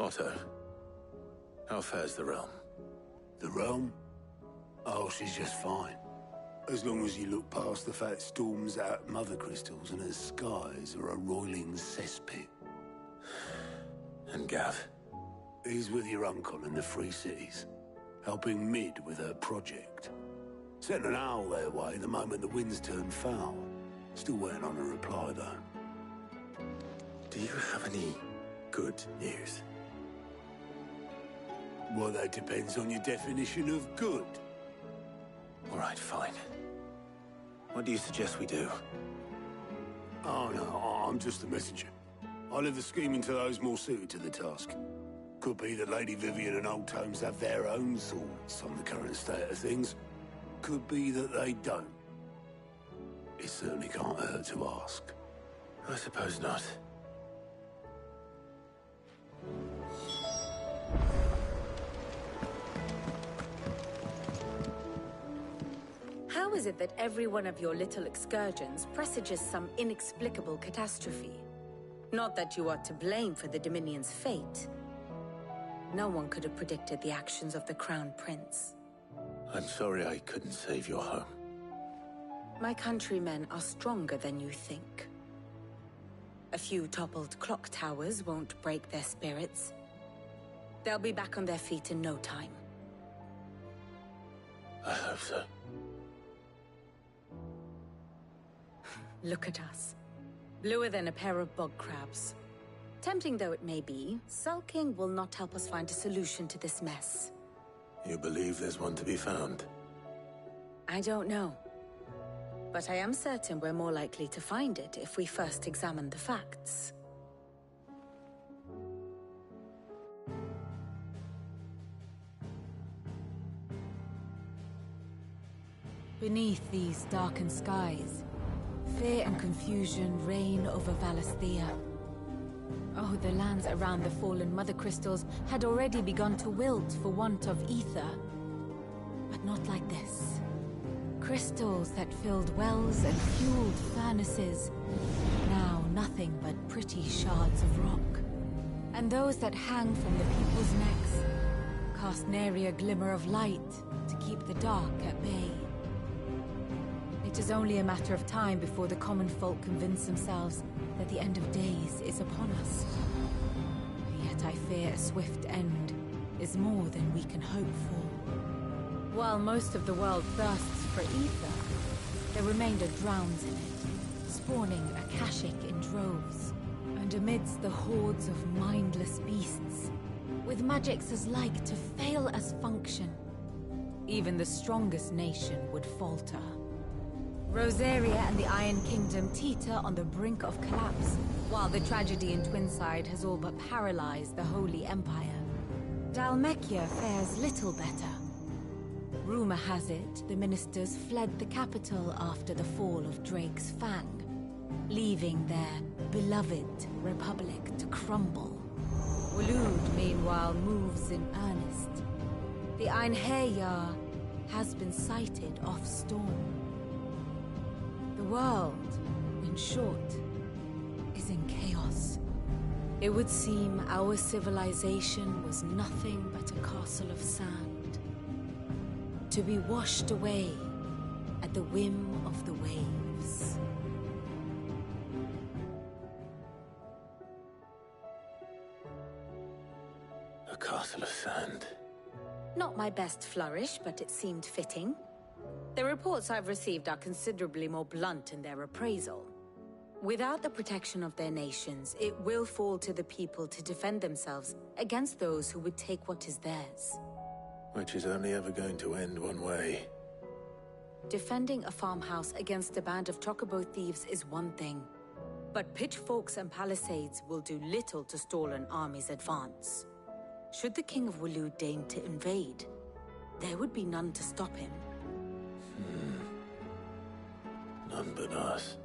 Otto, how fares the realm? The realm? Oh, she's just fine. As long as you look past the fat storms out mother crystals and her skies are a roiling cesspit. And Gav? He's with your uncle in the Free Cities, helping Mid with her project. Sent an owl their way the moment the winds turned foul. Still waiting on a reply, though. Do you have any good news? Well, that depends on your definition of good. All right, fine. What do you suggest we do? Oh, no, I'm just the messenger. I'll leave the scheming to those more suited to the task. Could be that Lady Vivian and Old Tomes have their own thoughts on the current state of things. Could be that they don't. It certainly can't hurt to ask. I suppose not. How is it that every one of your little excursions presages some inexplicable catastrophe? Not that you are to blame for the Dominion's fate. No one could have predicted the actions of the Crown Prince. I'm sorry I couldn't save your home. My countrymen are stronger than you think. A few toppled clock towers won't break their spirits. They'll be back on their feet in no time. I hope so. Look at us. Bluer than a pair of bog crabs. Tempting though it may be, sulking will not help us find a solution to this mess. You believe there's one to be found? I don't know. But I am certain we're more likely to find it if we first examine the facts. Beneath these darkened skies, fear and confusion reign over Valisthea. Oh, the lands around the fallen Mother Crystals had already begun to wilt for want of ether. But not like this. Crystals that filled wells and fueled furnaces. Now nothing but pretty shards of rock. And those that hang from the people's necks cast nary a glimmer of light to keep the dark at bay. It is only a matter of time before the common folk convince themselves that the end of days is upon us. Yet I fear a swift end is more than we can hope for. While most of the world thirsts for ether, the remainder drowns in it, spawning Akashic in droves. And amidst the hordes of mindless beasts, with magics as like to fail as function, even the strongest nation would falter. Rosaria and the Iron Kingdom teeter on the brink of collapse, while the tragedy in Twinside has all but paralyzed the Holy Empire. Dhalmekia fares little better. Rumor has it the ministers fled the capital after the fall of Drake's Fang, leaving their beloved republic to crumble. Waloed, meanwhile, moves in earnest. The Einherjar has been sighted off Storm. The world, in short, is in chaos. It would seem our civilization was nothing but a castle of sand, to be washed away at the whim of the waves. A castle of sand. Not my best flourish, but it seemed fitting. The reports I've received are considerably more blunt in their appraisal. Without the protection of their nations, it will fall to the people to defend themselves against those who would take what is theirs. Which is only ever going to end one way. Defending a farmhouse against a band of chocobo thieves is one thing, but pitchforks and palisades will do little to stall an army's advance. Should the King of Waloed deign to invade, there would be none to stop him. None but us.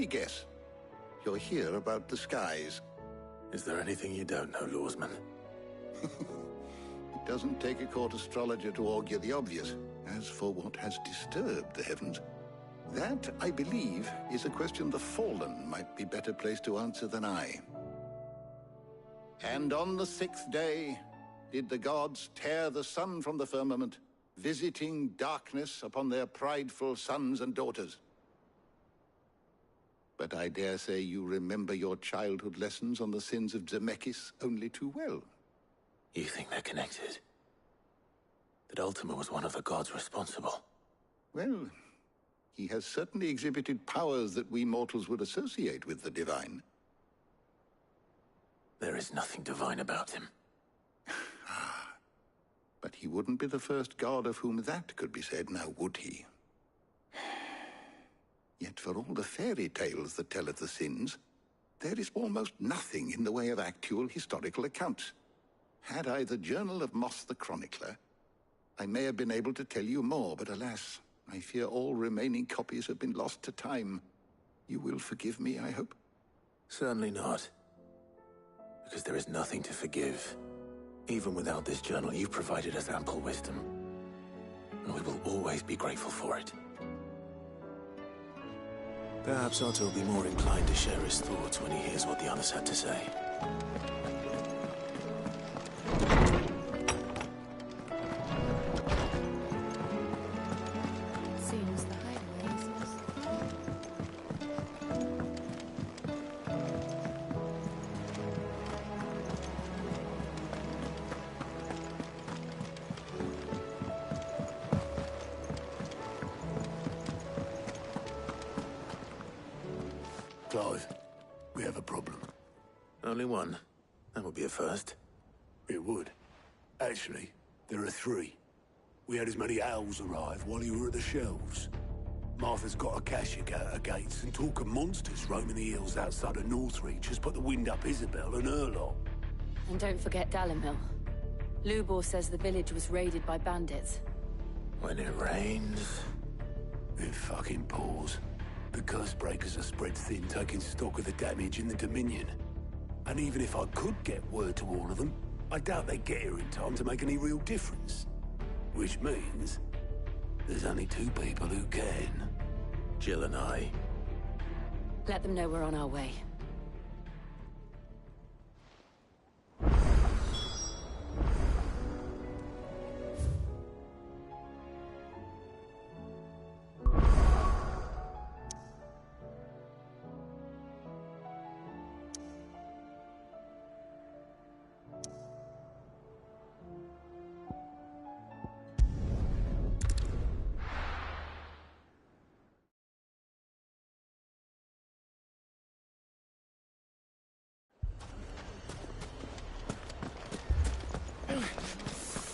me guess. You're here about the skies. Is there anything you don't know, Lawsman? It doesn't take a court astrologer to augur the obvious. As for what has disturbed the heavens, that, I believe, is a question the Fallen might be better placed to answer than I. And on the 6th day did the gods tear the sun from the firmament, visiting darkness upon their prideful sons and daughters. But I dare say you remember your childhood lessons on the sins of Zemeckis only too well. You think they're connected? That Ultima was one of the gods responsible? Well, he has certainly exhibited powers that we mortals would associate with the divine. There is nothing divine about him. But he wouldn't be the first god of whom that could be said, now would he? Yet for all the fairy tales that tell of the sins, there is almost nothing in the way of actual historical accounts. Had I the Journal of Moss the Chronicler, I may have been able to tell you more, but alas, I fear all remaining copies have been lost to time. You will forgive me, I hope? Certainly not. Because there is nothing to forgive. Even without this journal, you've provided us ample wisdom. And we will always be grateful for it. Perhaps Otto will be more inclined to share his thoughts when he hears what the others had to say. Seems the hideaway is lost. Clive, we have a problem. Only one. That would be a first. It would. Actually, there are 3. We had as many owls arrive while you were at the shelves. Martha's got a Akashic at her gates, and talk of monsters roaming the hills outside of Northreach has put the wind up Isabel and her lot. And don't forget Dalimil. Lubor says the village was raided by bandits. When it rains... It fucking pours. The curse breakers are spread thin, taking stock of the damage in the Dominion. And even if I could get word to all of them, I doubt they'd get here in time to make any real difference. Which means there's only 2 people who can. Jill and I. Let them know we're on our way.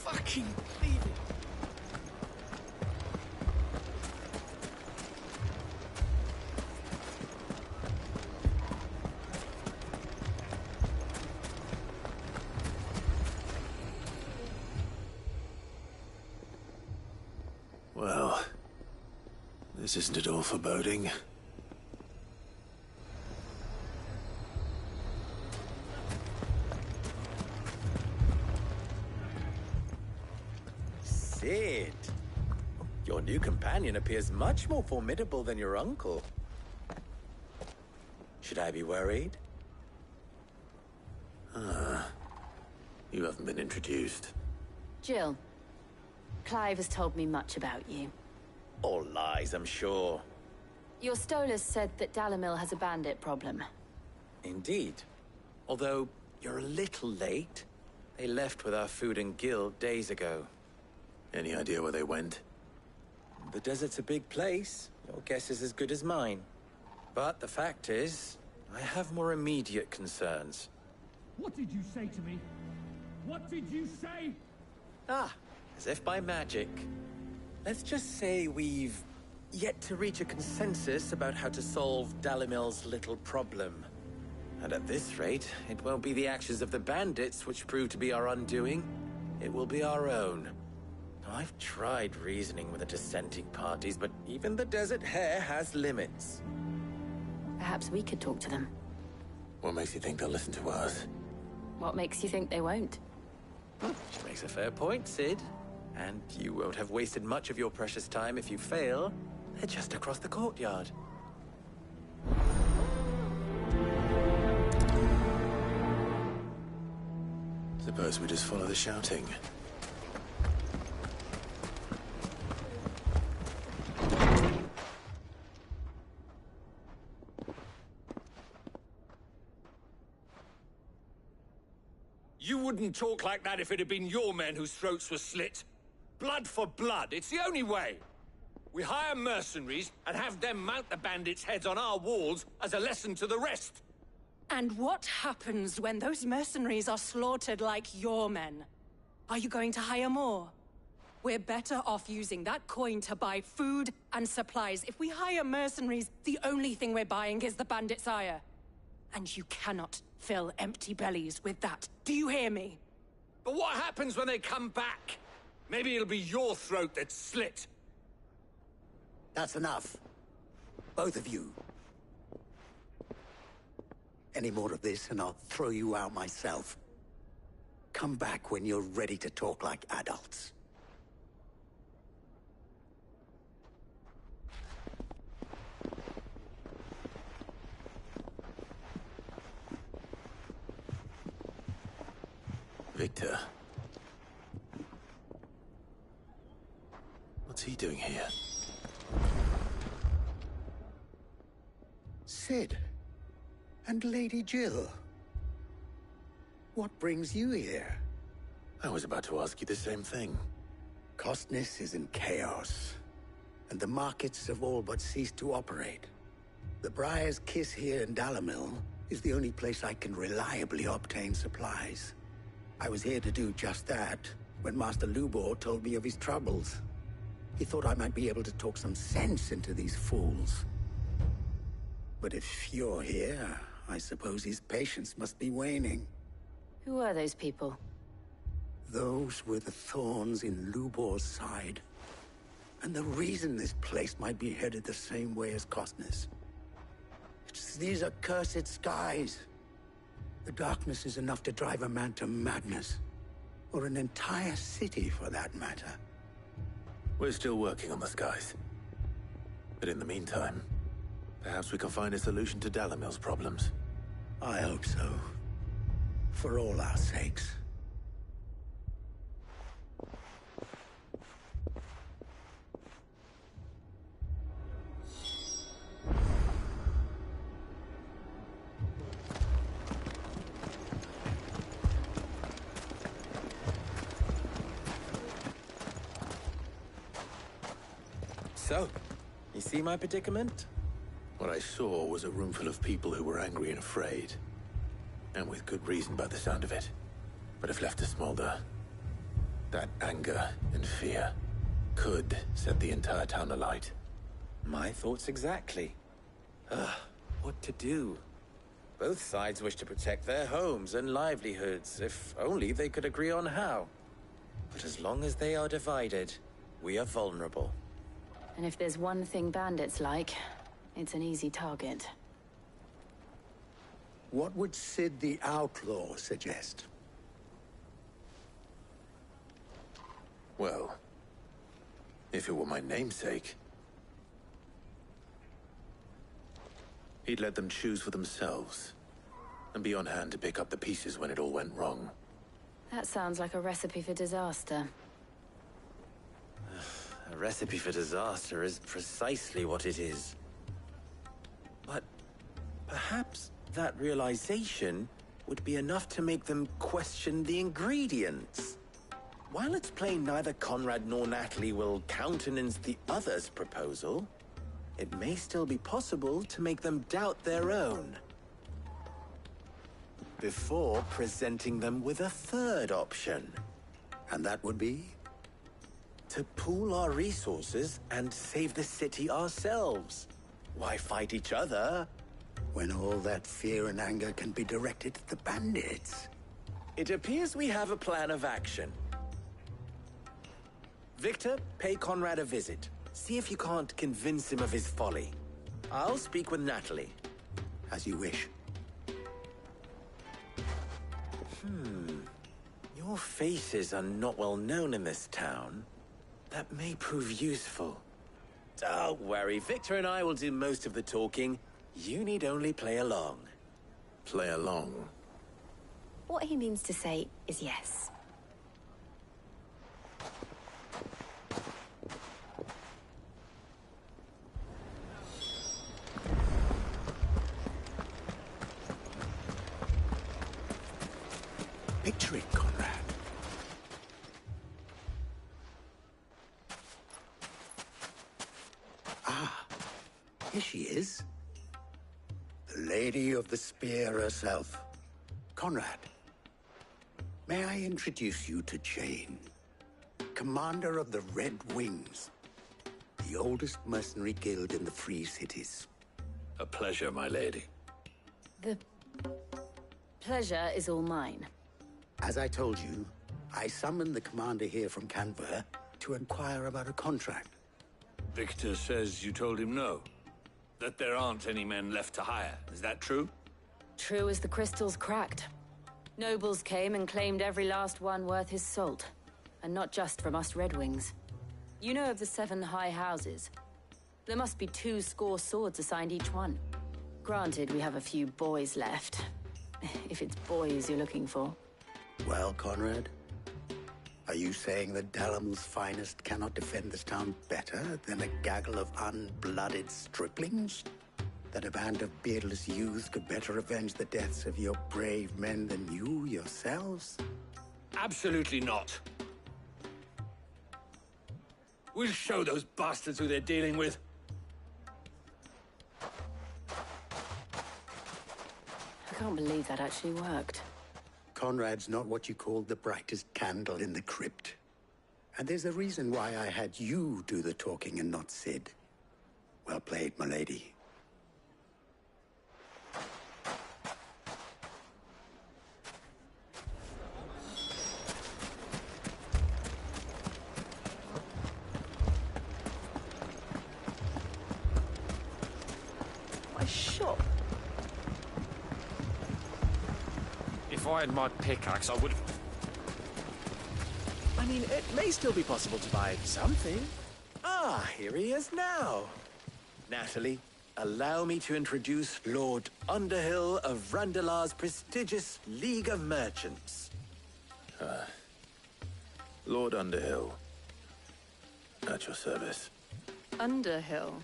Fucking leave it. Well, this isn't at all foreboding. Cid, your new companion appears much more formidable than your uncle. Should I be worried? You haven't been introduced. Jill, Clive has told me much about you. All lies, I'm sure. Your Stolas said that Dalimil has a bandit problem. Indeed. Although, you're a little late. They left with our food and guild days ago. Any idea where they went? The desert's a big place. Your guess is as good as mine. But the fact is, I have more immediate concerns. What did you say to me? What did you say? Ah, as if by magic. Let's just say we've yet to reach a consensus about how to solve Dalimil's little problem. And at this rate, it won't be the actions of the bandits which prove to be our undoing. It will be our own. I've tried reasoning with the dissenting parties, but even the Desert Hare has limits. Perhaps we could talk to them. What makes you think they'll listen to us? What makes you think they won't? She makes a fair point, Cid. And you won't have wasted much of your precious time if you fail. They're just across the courtyard. Suppose we just follow the shouting. You wouldn't talk like that if it had been your men whose throats were slit. Blood for blood, it's the only way. We hire mercenaries and have them mount the bandits' heads on our walls as a lesson to the rest. And what happens when those mercenaries are slaughtered like your men? Are you going to hire more? We're better off using that coin to buy food and supplies. If we hire mercenaries, the only thing we're buying is the bandits' ire. And you cannot fill empty bellies with that. Do you hear me? But what happens when they come back? Maybe it'll be your throat that's slit. That's enough. Both of you. Any more of this and I'll throw you out myself. Come back when you're ready to talk like adults. Victor. What's he doing here? Cid. And Lady Jill. What brings you here? I was about to ask you the same thing. Costness is in chaos, and the markets have all but ceased to operate. The Briar's Kiss here in Dalimil is the only place I can reliably obtain supplies. I was here to do just that when Master Lubor told me of his troubles. He thought I might be able to talk some sense into these fools. But if you're here, I suppose his patience must be waning. Who are those people? Those were the thorns in Lubor's side. And the reason this place might be headed the same way as Costness. It's these accursed skies. The darkness is enough to drive a man to madness. Or an entire city, for that matter. We're still working on the skies. But in the meantime, perhaps we can find a solution to Dalimil's problems. I hope so. For all our sakes. So, you see my predicament? What I saw was a room full of people who were angry and afraid. And with good reason by the sound of it. But if left to smolder, that anger and fear could set the entire town alight. My thoughts exactly. What to do? Both sides wish to protect their homes and livelihoods, if only they could agree on how. But as long as they are divided, we are vulnerable. And if there's one thing bandits like, it's an easy target. What would Cid the Outlaw suggest? Well, if it were my namesake, he'd let them choose for themselves, and be on hand to pick up the pieces when it all went wrong. That sounds like a recipe for disaster. A recipe for disaster is precisely what it is. But perhaps that realization would be enough to make them question the ingredients. While it's plain neither Conrad nor Natalie will countenance the other's proposal, it may still be possible to make them doubt their own. Before presenting them with a third option. And that would be? To pool our resources and save the city ourselves. Why fight each other? When all that fear and anger can be directed at the bandits. It appears we have a plan of action. Victor, pay Conrad a visit. See if you can't convince him of his folly. I'll speak with Natalie. As you wish. Your faces are not well known in this town. That may prove useful. Don't worry, Victor and I will do most of the talking. You need only play along. Play along? What he means to say is yes. Picture it, Conrad. Ah, here she is. The Lady of the Spear herself. Conrad, may I introduce you to Jane, commander of the Red Wings, the oldest mercenary guild in the Free Cities. A pleasure, my lady. The pleasure is all mine. As I told you, I summoned the commander here from Canver to inquire about a contract. Victor says you told him no. That there aren't any men left to hire. Is that true? True as the crystals cracked. Nobles came and claimed every last one worth his salt. And not just from us Red Wings. You know of the 7 high houses. There must be 2 swords assigned each one. Granted, we have a few boys left. If it's boys you're looking for. Well, Conrad, are you saying that Dalimil's finest cannot defend this town better than a gaggle of unblooded striplings? That a band of beardless youths could better avenge the deaths of your brave men than you yourselves? Absolutely not. We'll show those bastards who they're dealing with. I can't believe that actually worked. Conrad's not what you call the brightest candle in the crypt. And there's a reason why I had you do the talking and not Sid. Well played, my lady. My shop. If I had my pickaxe, I would... I mean, it may still be possible to buy something. Ah, here he is now. Natalie, allow me to introduce Lord Underhill of Randalar's prestigious League of Merchants. Lord Underhill. At your service. Underhill?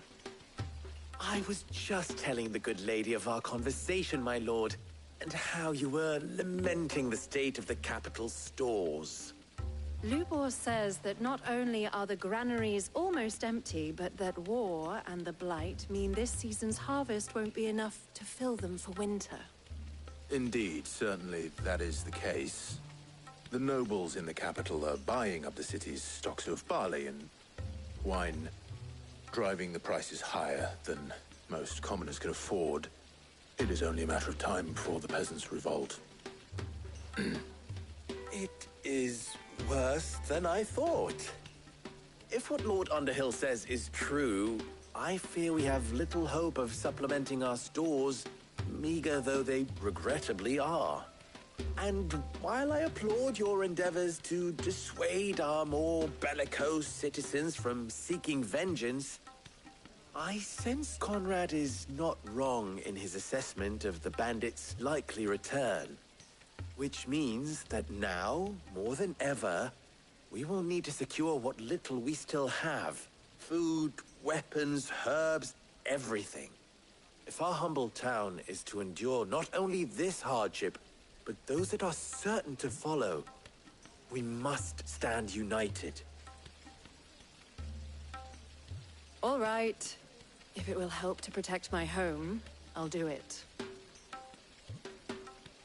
I was just telling the good lady of our conversation, my lord, and how you were lamenting the state of the capital's stores. Lubor says that not only are the granaries almost empty, but that war and the Blight mean this season's harvest won't be enough to fill them for winter. Indeed, certainly that is the case. The nobles in the capital are buying up the city's stocks of barley and wine, driving the prices higher than most commoners can afford. It is only a matter of time before the peasants revolt. It is worse than I thought. If what Lord Underhill says is true, I fear we have little hope of supplementing our stores, meager though they regrettably are. And while I applaud your endeavors to dissuade our more bellicose citizens from seeking vengeance, I sense Conrad is not wrong in his assessment of the bandits' likely return. Which means that now, more than ever, we will need to secure what little we still have. Food, weapons, herbs, everything. If our humble town is to endure not only this hardship, but those that are certain to follow, we must stand united. All right. If it will help to protect my home, I'll do it.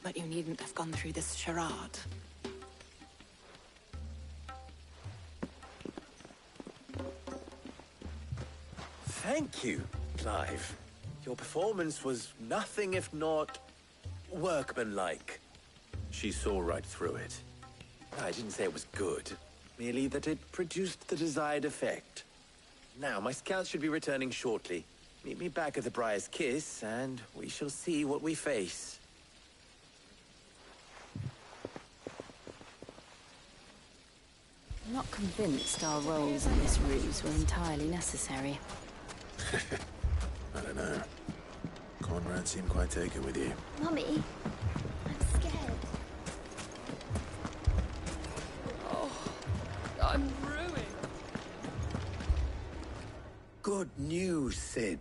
But you needn't have gone through this charade. Thank you, Clive. Your performance was nothing if not workmanlike. She saw right through it. I didn't say it was good, merely that it produced the desired effect. Now, my scouts should be returning shortly. Meet me back at the Briar's Kiss, and we shall see what we face. I'm not convinced our roles in this ruse were entirely necessary. I don't know. Conrad seemed quite taken with you. Mummy, I'm scared. Oh, I'm ruined. Good news, Sid.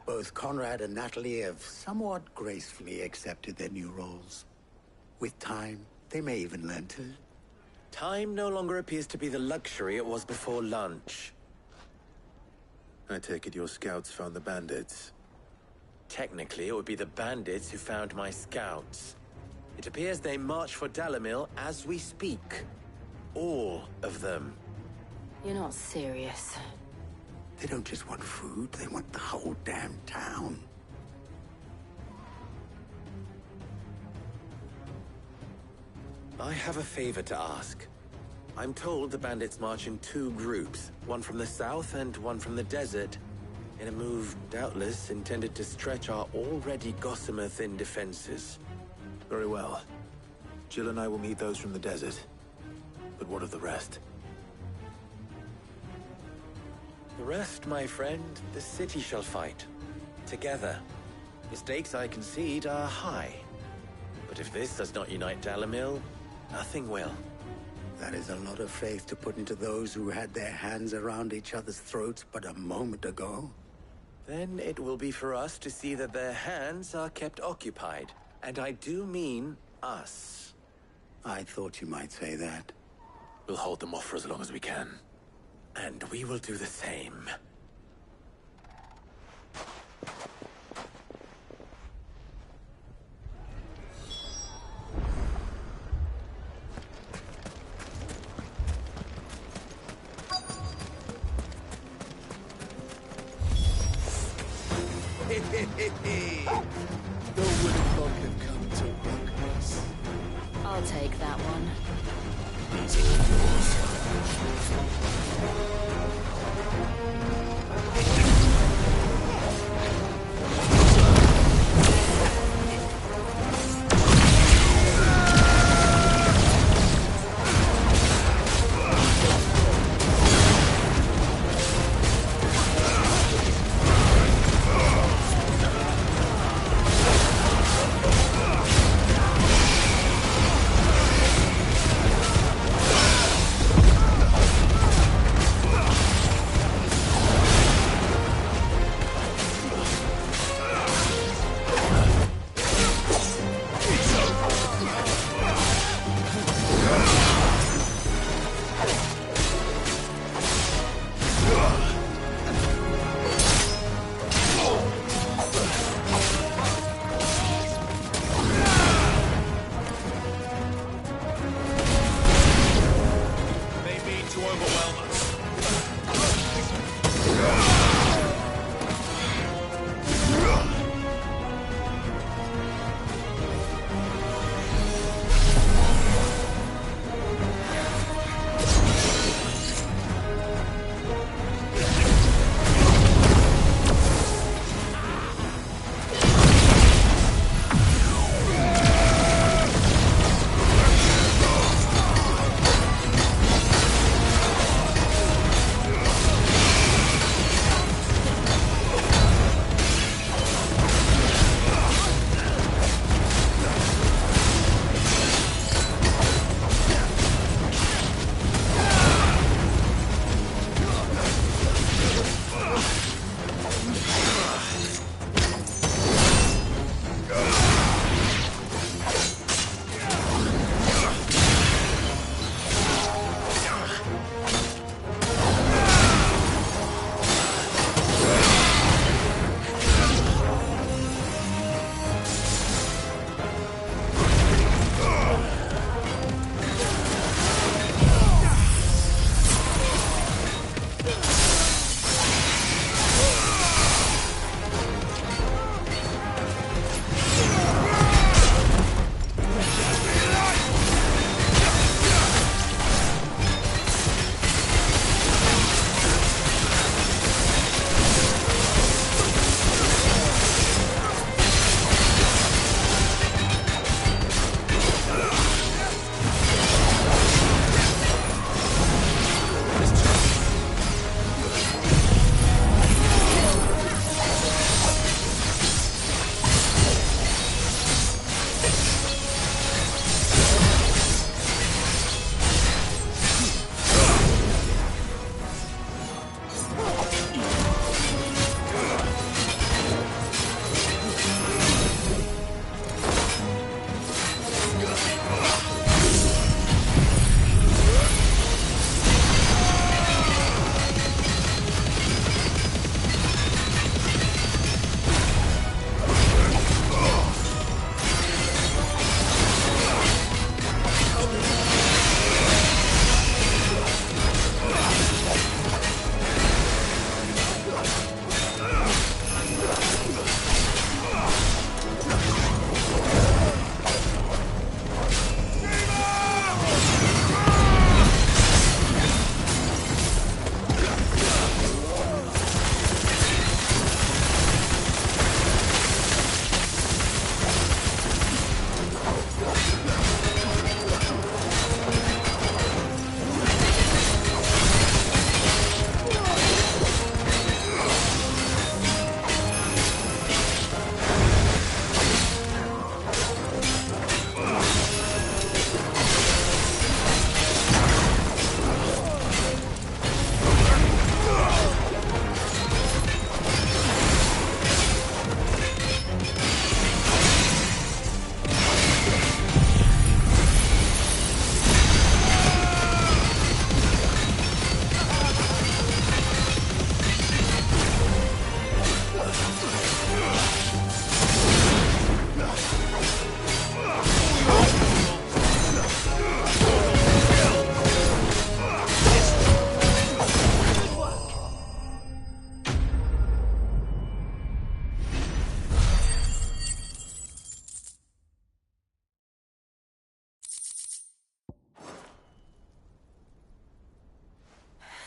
Both Conrad and Natalie have somewhat gracefully accepted their new roles. With time, they may even learn to... Time no longer appears to be the luxury it was before lunch. I take it your scouts found the bandits. Technically, it would be the bandits who found my scouts. It appears they march for Dalimil as we speak. All of them. You're not serious. They don't just want food, they want the whole damn town. I have a favor to ask. I'm told the bandits march in two groups, one from the south and one from the desert, in a move doubtless intended to stretch our already gossamer-thin defenses. Very well. Jill and I will meet those from the desert. But what of the rest? The rest, my friend, the city shall fight. Together. The stakes, I concede, are high. But if this does not unite Dalimil, nothing will. That is a lot of faith to put into those who had their hands around each other's throats but a moment ago. Then it will be for us to see that their hands are kept occupied. And I do mean us. I thought you might say that. We'll hold them off for as long as we can. And we will do the same. The wooden log can come to Ruckers. I'll take that one.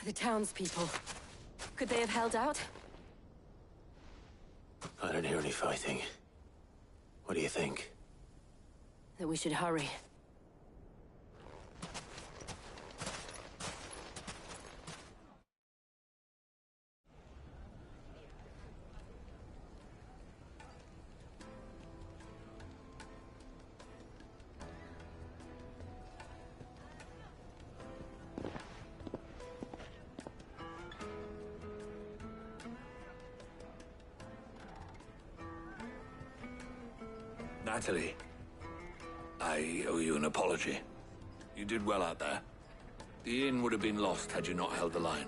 The townspeople. Could they have held out? I don't hear any fighting. What do you think? That we should hurry. Natalie, I owe you an apology. You did well out there. The inn would have been lost had you not held the line.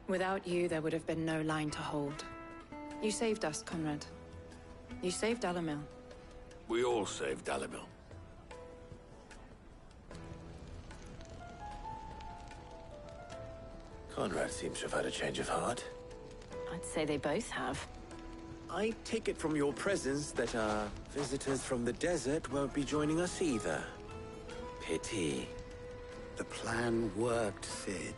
Without you, there would have been no line to hold. You saved us, Conrad. You saved Dalimil. We all saved Dalimil. Conrad seems to have had a change of heart. I'd say they both have. I take it from your presence that our visitors from the desert won't be joining us either. Pity. The plan worked, Sid.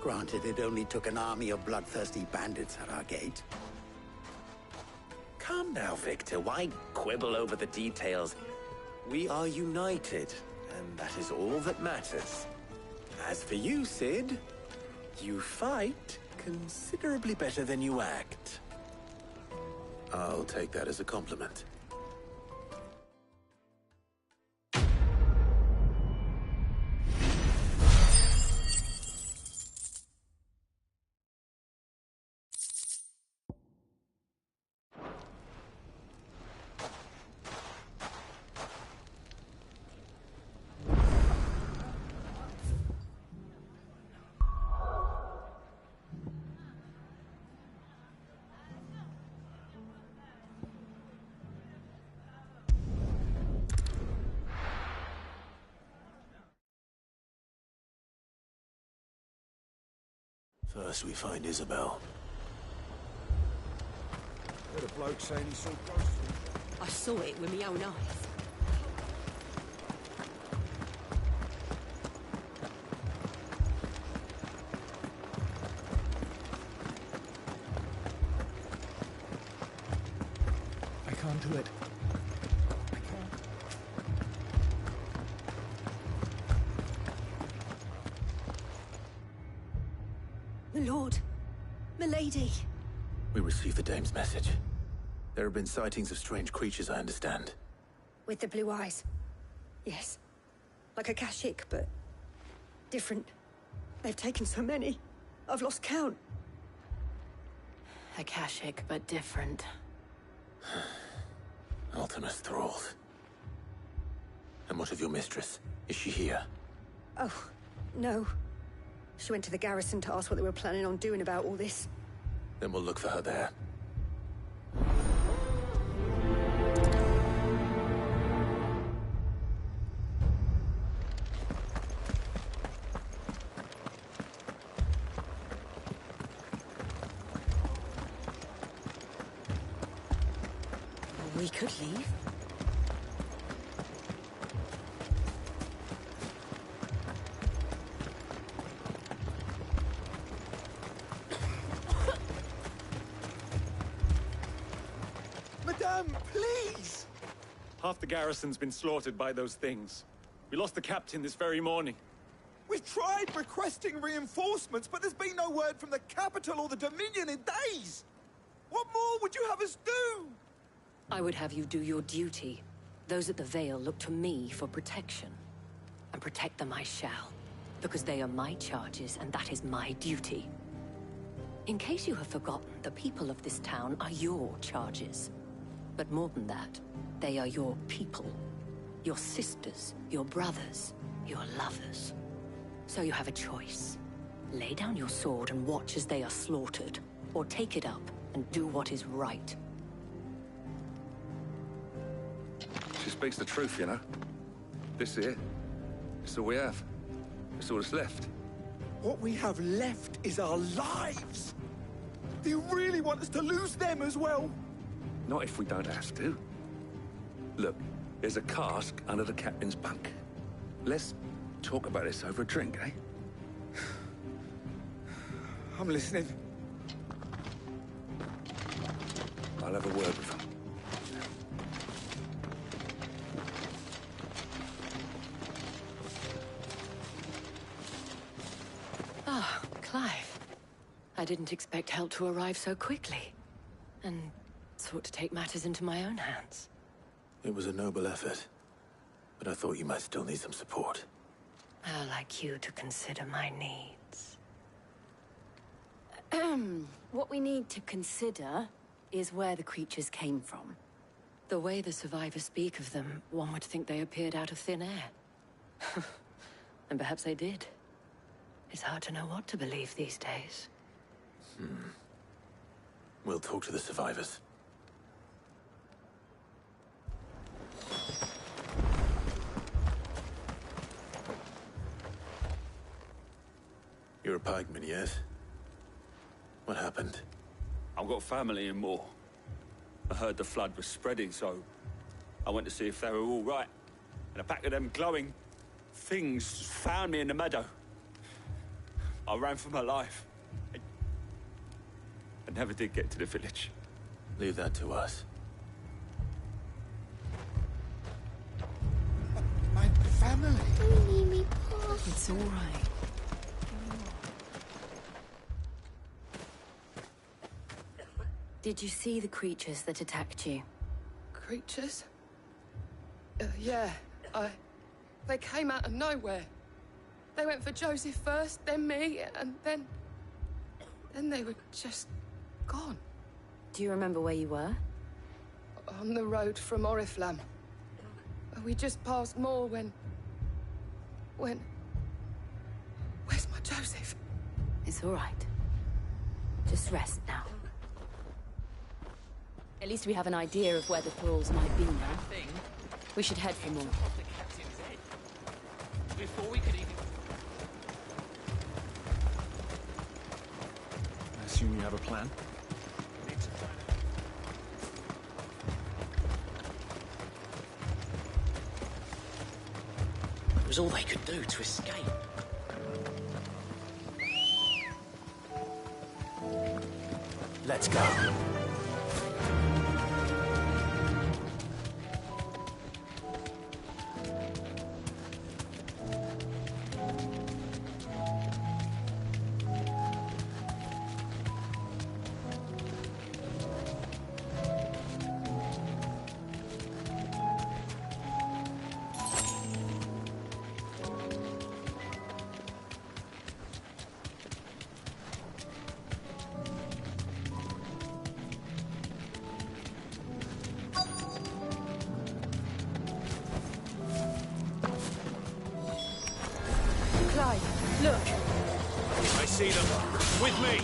Granted, it only took an army of bloodthirsty bandits at our gate. Calm now, Victor. Why quibble over the details? We are united, and that is all that matters. As for you, Sid, you fight considerably better than you act. I'll take that as a compliment. First we find Isabel. Heard a bloke saying he saw ghosts. I saw it with my own eyes. I can't do it. My lord. Milady. We received the dame's message. There have been sightings of strange creatures, I understand. With the blue eyes. Yes. Like a Kashyyyk, but different. They've taken so many. I've lost count. A Kashyyyk, but different. Ultimus thralls. And what of your mistress? Is she here? Oh, no. She went to the garrison to ask what they were planning on doing about all this. Then we'll look for her there. We could leave. Madame, please! Half the garrison's been slaughtered by those things. We lost the captain this very morning. We've tried requesting reinforcements, but there's been no word from the capital or the Dominion in days! What more would you have us do? I would have you do your duty. Those at the Vale look to me for protection. And protect them I shall. Because they are my charges, and that is my duty. In case you have forgotten, the people of this town are your charges. But more than that, they are your people. Your sisters, your brothers, your lovers. So you have a choice. Lay down your sword and watch as they are slaughtered, or take it up and do what is right. She speaks the truth, you know. This here, it's all we have. It's all that's left. What we have left is our lives! Do you really want us to lose them as well? Not if we don't have to. Look, there's a cask under the captain's bunk. Let's talk about this over a drink, eh? I'm listening. I'll have a word with him. Ah, Clive. I didn't expect help to arrive so quickly. And sought to take matters into my own hands. It was a noble effort, but I thought you might still need some support. I'd like you to consider my needs. What we need to consider is where the creatures came from. The way the survivors speak of them, one would think they appeared out of thin air. And perhaps they did. It's hard to know what to believe these days. We'll talk to the survivors. You're a pikeman, yes? What happened? I've got family in Moor. I heard the flood was spreading, so I went to see if they were all right. And a pack of them glowing things found me in the meadow. I ran for my life. I never did get to the village. Leave that to us. My family. It's all right. Did you see the creatures that attacked you? Creatures? Yeah, they came out of nowhere. They went for Joseph first, then me, and then they were just gone. Do you remember where you were? On the road from Oriflamme. We just passed Moor when... Where's my Joseph? It's all right. Just rest now. At least we have an idea of where the thralls might be now. We should head for Moor. Before we could even... I assume you have a plan? It was all they could do to escape. Let's go. Clive, look. I see them. With me.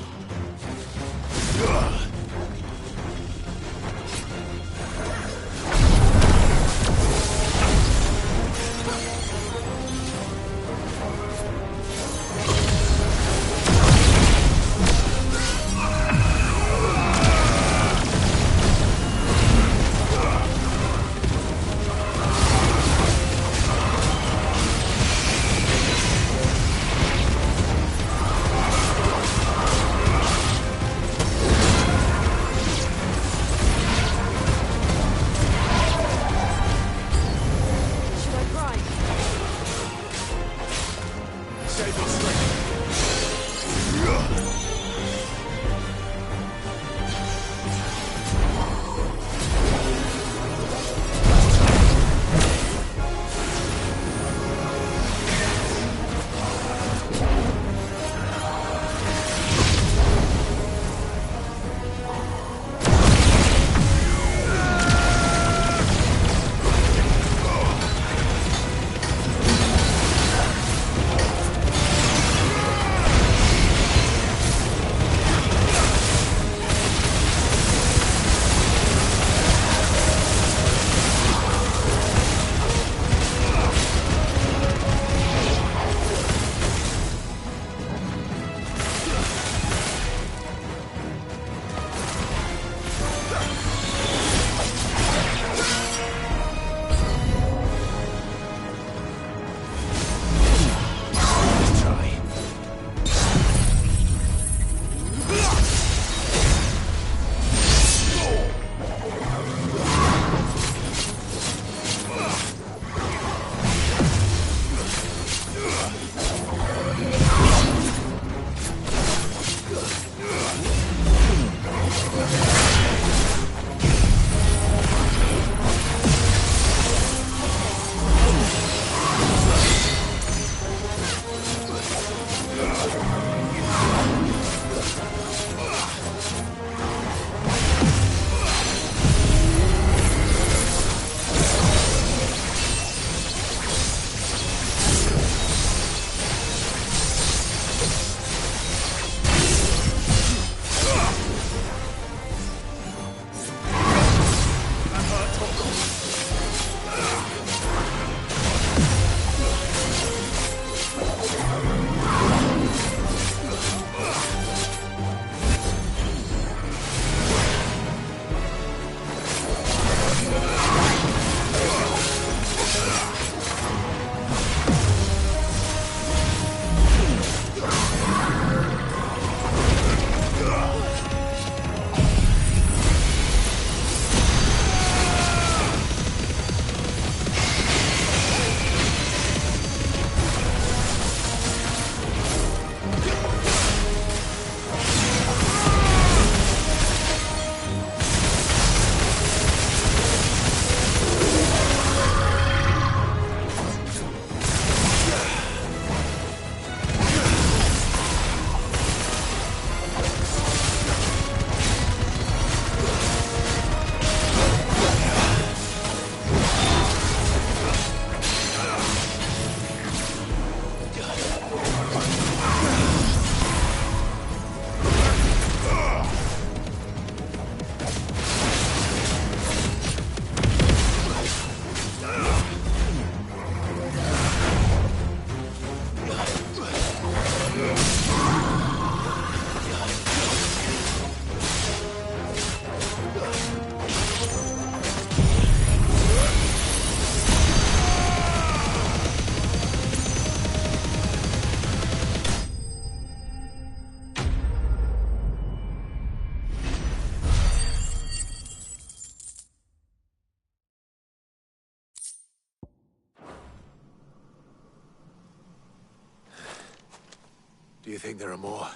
think there are more?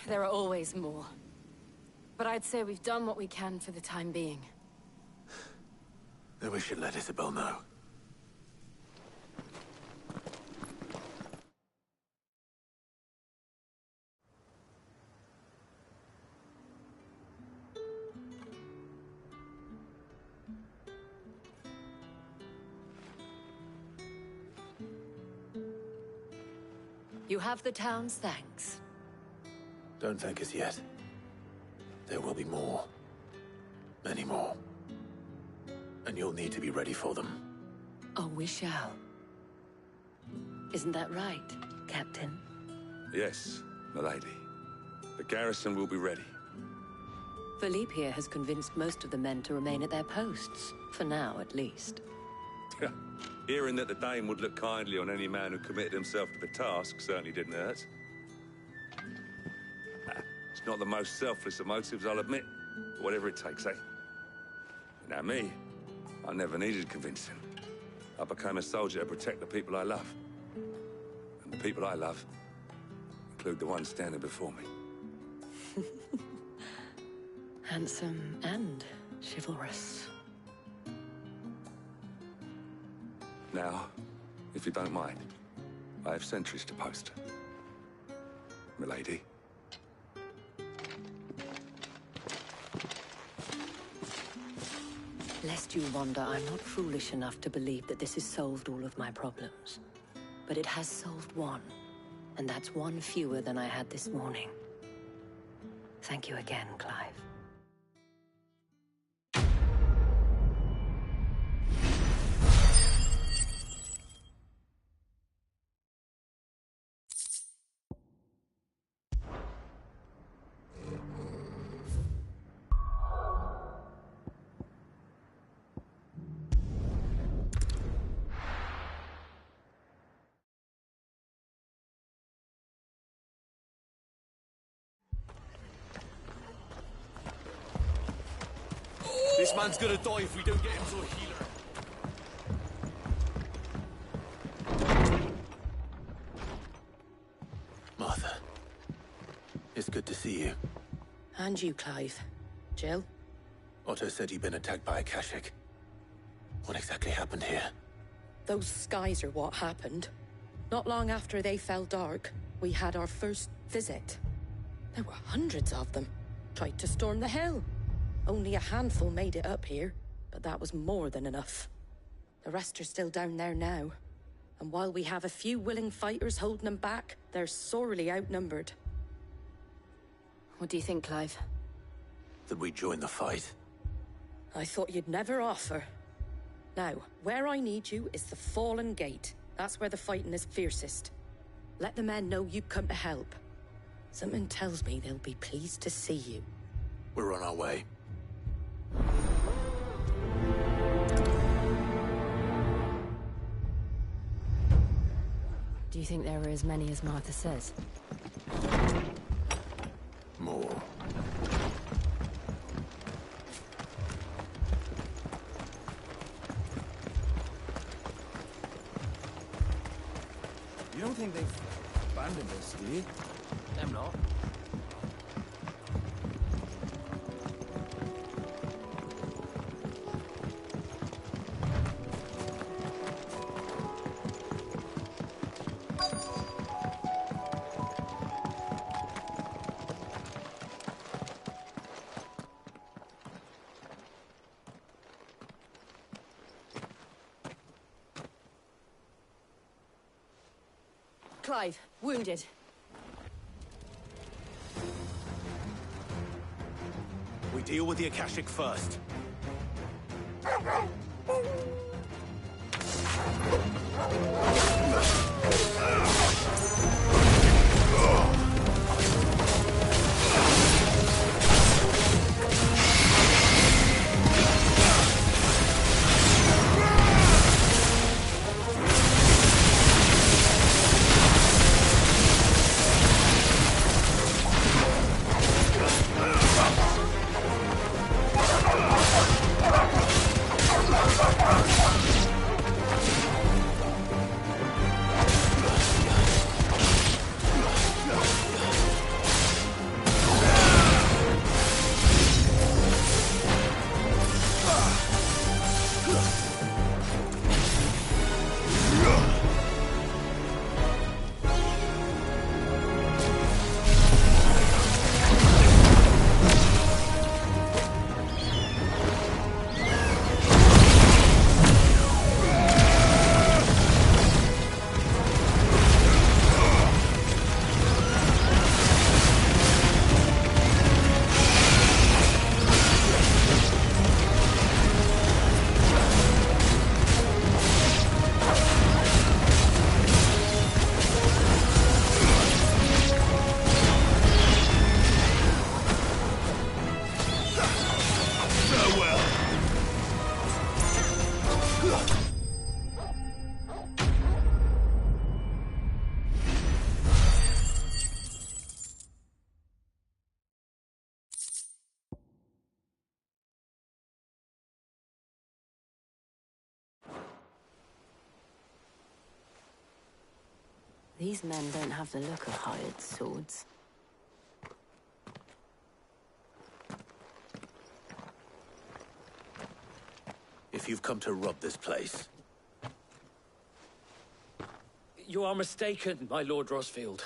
There are always more. But I'd say we've done what we can for the time being. Then we should let Isabel know. You have the town's thanks. Don't thank us yet. There will be more. Many more. And you'll need to be ready for them. Oh, we shall. Isn't that right, Captain? Yes, milady. The garrison will be ready. Philippe here has convinced most of the men to remain at their posts. For now, at least. Hearing that the Dane would look kindly on any man who committed himself to the task certainly didn't hurt. It's not the most selfless of motives, I'll admit. But whatever it takes, eh? Now me, I never needed convincing. I became a soldier to protect the people I love. And the people I love include the ones standing before me. Handsome and chivalrous. Now, if you don't mind, I have sentries to post. Milady. Lest you wonder, I'm not foolish enough to believe that this has solved all of my problems. But it has solved one, and that's one fewer than I had this morning. Thank you again, Clive. This man's gonna die if we don't get him to a healer. Martha. It's good to see you. And you, Clive. Jill? Otto said you'd been attacked by a Kashik. What exactly happened here? Those skies are what happened. Not long after they fell dark, we had our first visit. There were hundreds of them. Tried to storm the hill. Only a handful made it up here, but that was more than enough. The rest are still down there now. And while we have a few willing fighters holding them back, they're sorely outnumbered. What do you think, Clive? That we join the fight? I thought you'd never offer. Now, where I need you is the Fallen Gate. That's where the fighting is fiercest. Let the men know you've come to help. Something tells me they'll be pleased to see you. We're on our way. Do you think there are as many as Martha says? More. You don't think they've abandoned us, do you? Them not. Clive, wounded. We deal with the Akashic first. These men don't have the look of hired swords. If you've come to rob this place... You are mistaken, my Lord Rosfield.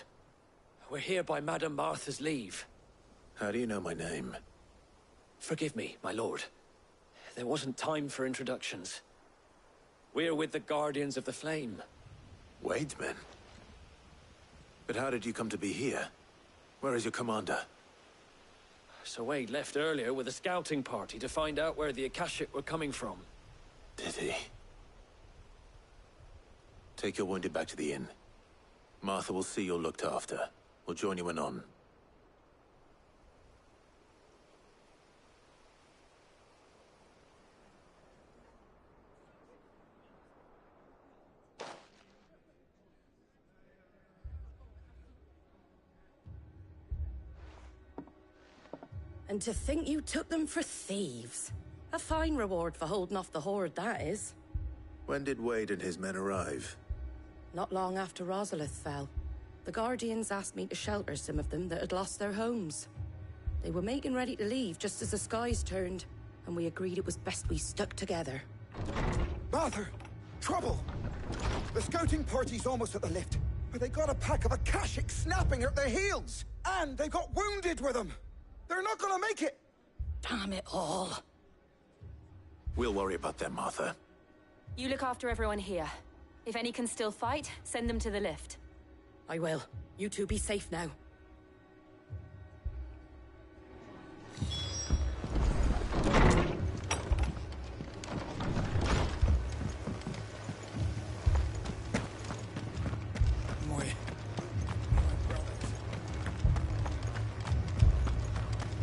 We're here by Madame Martha's leave. How do you know my name? Forgive me, my lord. There wasn't time for introductions. We're with the Guardians of the Flame. Wade's men? But how did you come to be here? Where is your commander? Sir Wade left earlier with a scouting party to find out where the Akashic were coming from. Did he? Take your wounded back to the inn. Martha will see you're looked after. We'll join you anon. And to think you took them for thieves. A fine reward for holding off the horde, that is. When did Wade and his men arrive? Not long after Rosalith fell. The Guardians asked me to shelter some of them that had lost their homes. They were making ready to leave just as the skies turned, and we agreed it was best we stuck together. Martha! Trouble! The scouting party's almost at the lift, but they got a pack of Akashic snapping at their heels! And they got wounded with them! They're not gonna make it! Damn it all. We'll worry about them, Martha. You look after everyone here. If any can still fight, send them to the lift. I will. You two be safe now.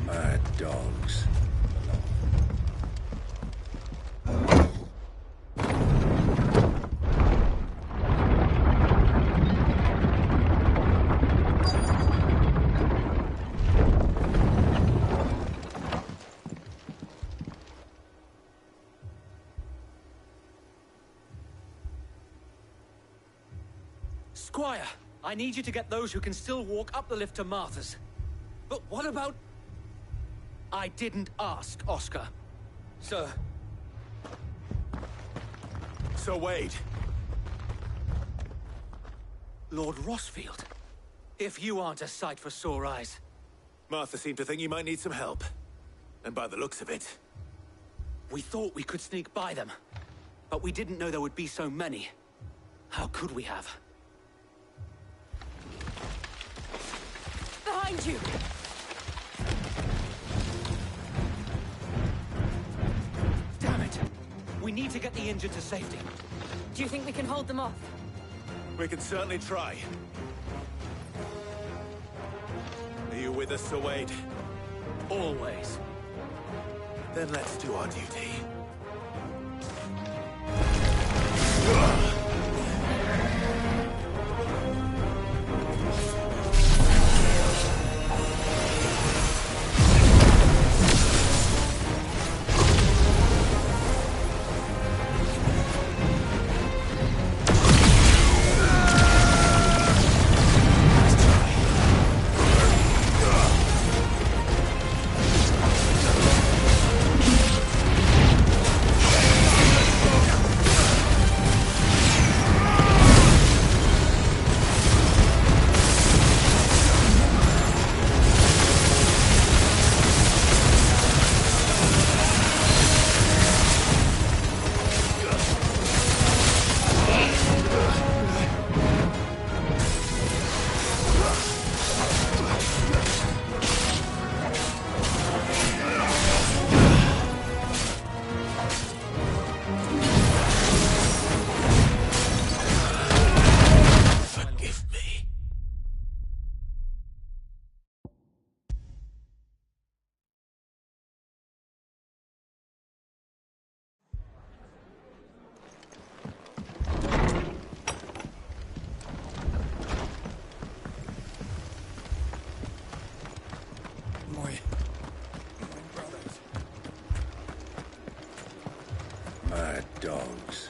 Mad dogs. Squire, I need you to get those who can still walk up the lift to Martha's. But what about... I didn't ask, Oscar. Sir. Sir Wade. Lord Rosfield. If you aren't a sight for sore eyes. Martha seemed to think you might need some help. And by the looks of it... We thought we could sneak by them. But we didn't know there would be so many. How could we have? Behind you! Damn it! We need to get the injured to safety. Do you think we can hold them off? We can certainly try. Are you with us, Sir Wade? Always. Then let's do our duty. Mad dogs.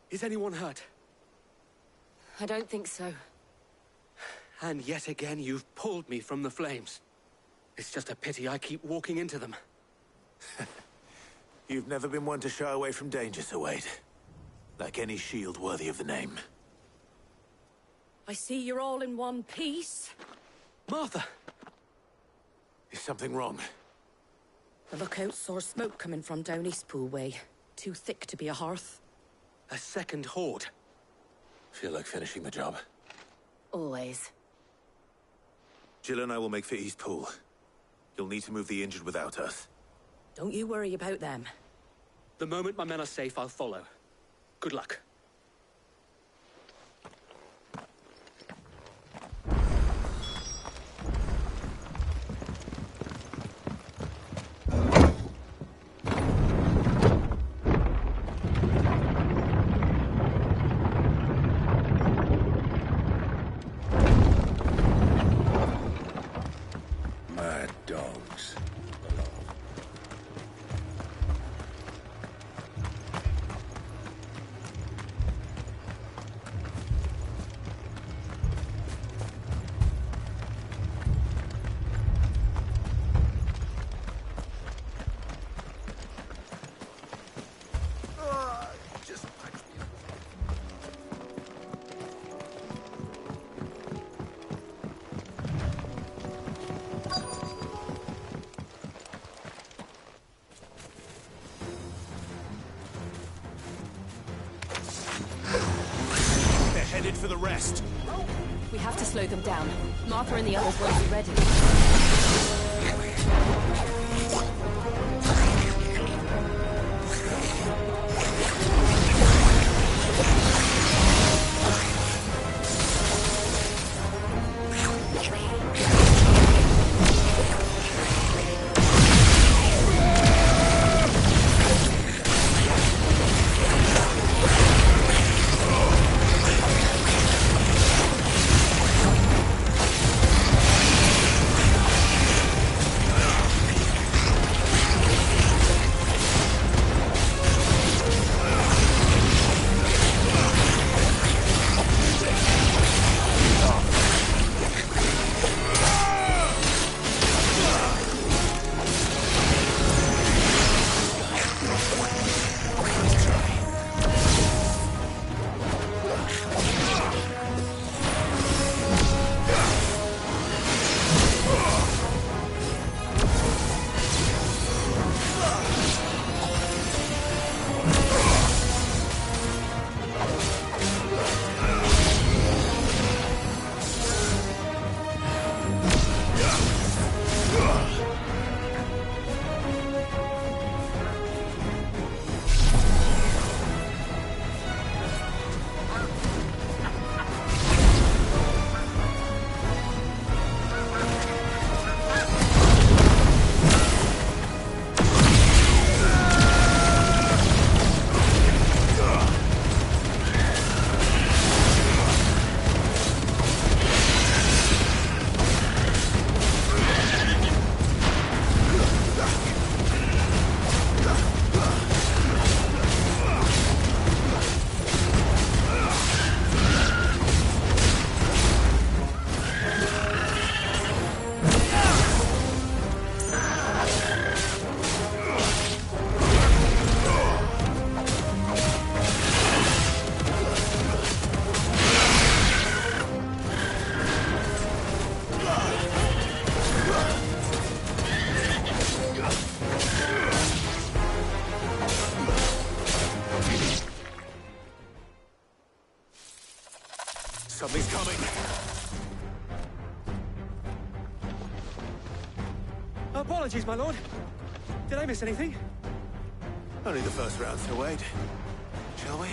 Is anyone hurt? I don't think so. And yet again, you've pulled me from the flames. It's just a pity I keep walking into them. You've never been one to shy away from danger, Sir Wade. Like any shield worthy of the name. I see you're all in one piece. Martha! Is something wrong? The lookout saw smoke coming from down Eastpool way. Too thick to be a hearth. A second horde. Feel like finishing the job? Always. Jill and I will make for Eastpool. You'll need to move the injured without us. Don't you worry about them. The moment my men are safe, I'll follow. Good luck. Mad dogs. Headed for the rest. We have to slow them down. Martha and the others won't be ready. Something's coming. Apologies, my lord. Did I miss anything? Only the first round, Sir Wade. Shall we?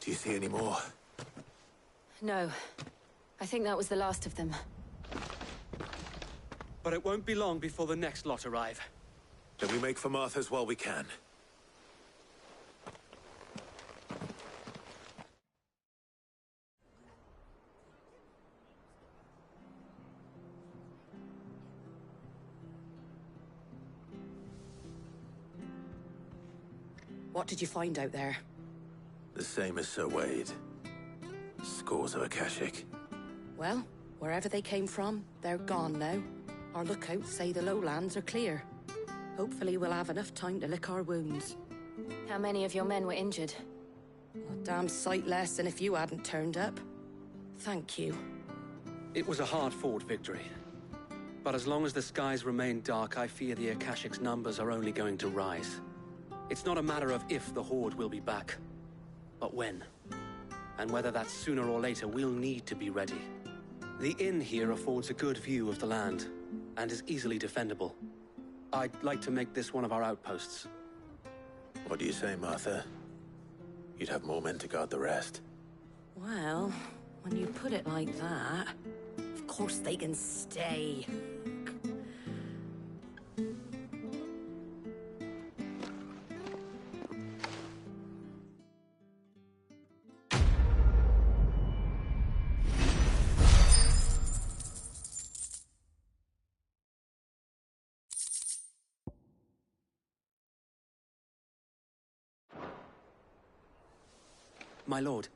Do you see any more? No. I think that was the last of them. But it won't be long before the next lot arrive. Then we make for Martha's while we can. What did you find out there? The same as Sir Wade. Scores of Akashic. Well, wherever they came from, they're gone now. Our lookouts say the lowlands are clear. Hopefully we'll have enough time to lick our wounds. How many of your men were injured? A damn sight less than if you hadn't turned up. Thank you. It was a hard-fought victory. But as long as the skies remain dark, I fear the Akashic's numbers are only going to rise. It's not a matter of if the Horde will be back, but when. And whether that's sooner or later, we'll need to be ready. The inn here affords a good view of the land, and is easily defendable. I'd like to make this one of our outposts. What do you say, Martha? You'd have more men to guard the rest. Well, when you put it like that, of course they can stay. My lord,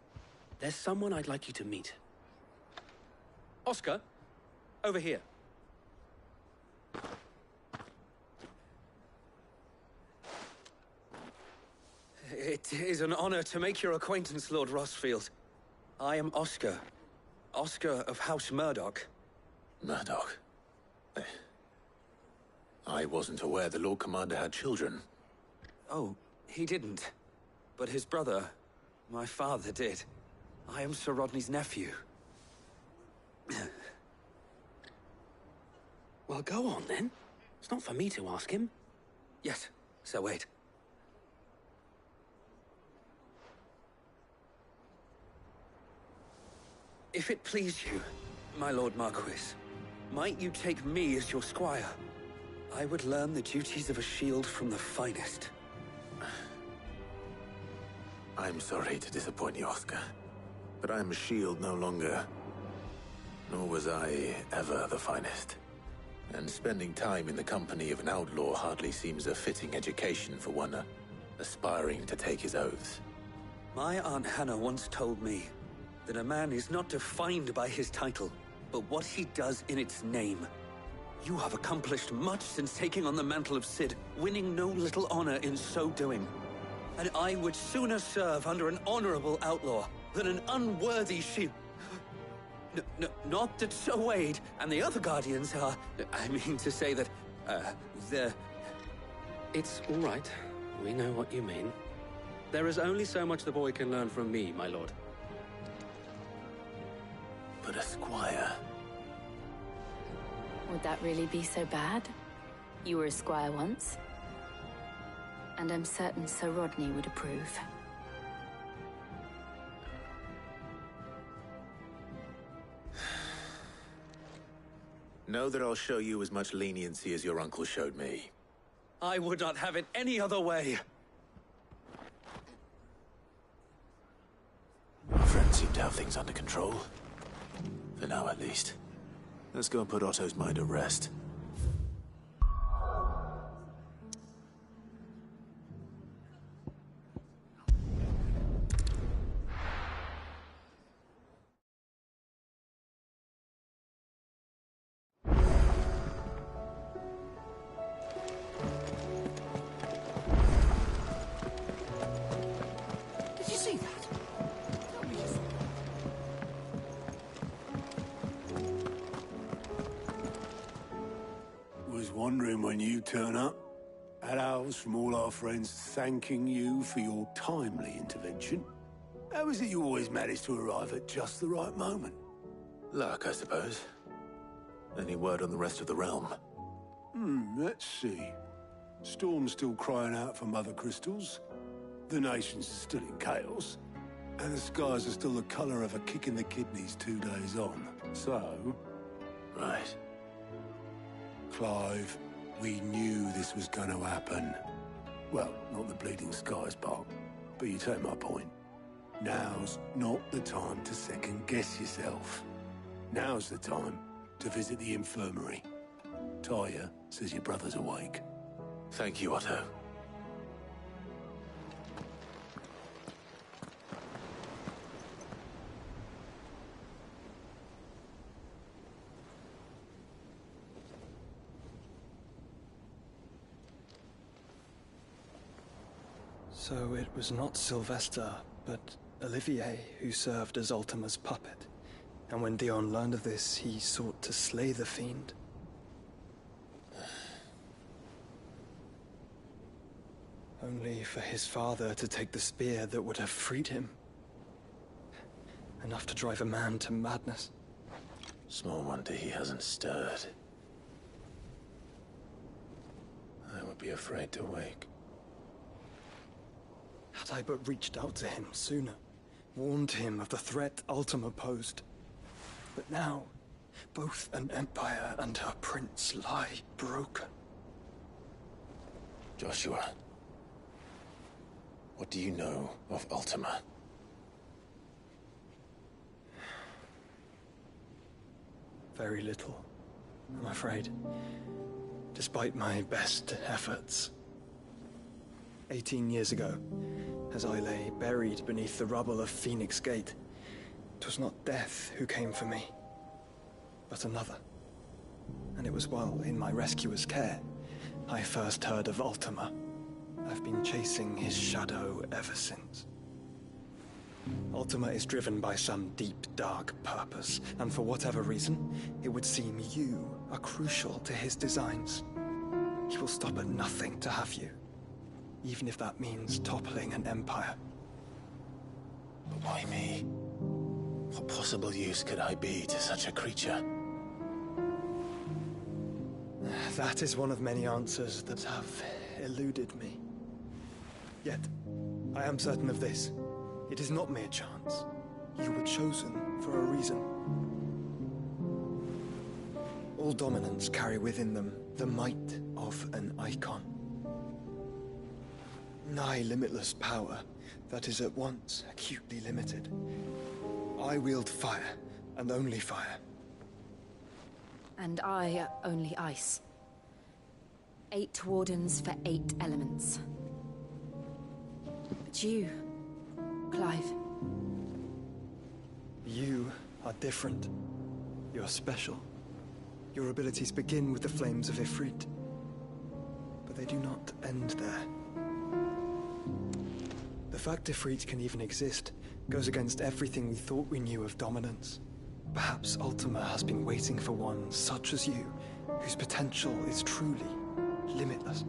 there's someone I'd like you to meet. Oscar, over here. It is an honor to make your acquaintance, Lord Rosfield. I am Oscar. Oscar of House Murdoch. Murdoch? I wasn't aware the Lord Commander had children. Oh, he didn't. But his brother, my father, did. I am Sir Rodney's nephew. Well, go on, then. It's not for me to ask him. Yes, Sir Wade. If it please you, my Lord Marquis, might you take me as your squire? I would learn the duties of a shield from the finest. I'm sorry to disappoint you, Oscar, but I'm a shield no longer. Nor was I ever the finest. And spending time in the company of an outlaw hardly seems a fitting education for one aspiring to take his oaths. My Aunt Hannah once told me that a man is not defined by his title, but what he does in its name. You have accomplished much since taking on the mantle of Cid, winning no little honor in so doing. And I would sooner serve under an honorable outlaw than an unworthy shield. Not that Sir Wade and the other Guardians are... I mean to say that, they're... It's all right. We know what you mean. There is only so much the boy can learn from me, my lord. But a squire... Would that really be so bad? You were a squire once. And I'm certain Sir Rodney would approve. Know that I'll show you as much leniency as your uncle showed me. I would not have it any other way. Our friends seem to have things under control. For now, at least. Let's go and put Otto's mind at rest. Did you see that? Was wondering when you turn up. Had owls from all our friends thanking you for your timely intervention. How is it you always manage to arrive at just the right moment? Luck, I suppose. Any word on the rest of the realm? Let's see. Storm's still crying out for Mother Crystals. The nations are still in chaos. And the skies are still the colour of a kick in the kidneys 2 days on. So... Right. Clive, we knew this was going to happen. Well, not the bleeding skies part, but you take my point. Now's not the time to second-guess yourself. Now's the time to visit the infirmary. Talia says your brother's awake. Thank you, Otto. So it was not Sylvester, but Olivier who served as Ultima's puppet. And when Dion learned of this, he sought to slay the fiend. Only for his father to take the spear that would have freed him. Enough to drive a man to madness. Small wonder he hasn't stirred. I would be afraid to wake. Had I but reached out to him sooner, warned him of the threat Ultima posed. But now, both an empire and her prince lie broken. Joshua, what do you know of Ultima? Very little, I'm afraid. Despite my best efforts. 18 years ago, as I lay buried beneath the rubble of Phoenix Gate, it was not death who came for me, but another. And it was while in my rescuer's care, I first heard of Ultima. I've been chasing his shadow ever since. Ultima is driven by some deep, dark purpose, and for whatever reason, it would seem you are crucial to his designs. He will stop at nothing to have you, even if that means toppling an empire. But why me? What possible use could I be to such a creature? That is one of many answers that have eluded me. Yet, I am certain of this. It is not mere chance. You were chosen for a reason. All dominants carry within them the might of an icon. Nigh limitless power that is at once acutely limited. I wield fire, and only fire. And I only ice. 8 wardens for 8 elements. But you, Clive. You are different. You're special. Your abilities begin with the flames of Ifrit. But they do not end there. The fact Ifrit can even exist goes against everything we thought we knew of dominance. Perhaps Ultima has been waiting for one such as you, whose potential is truly limitless.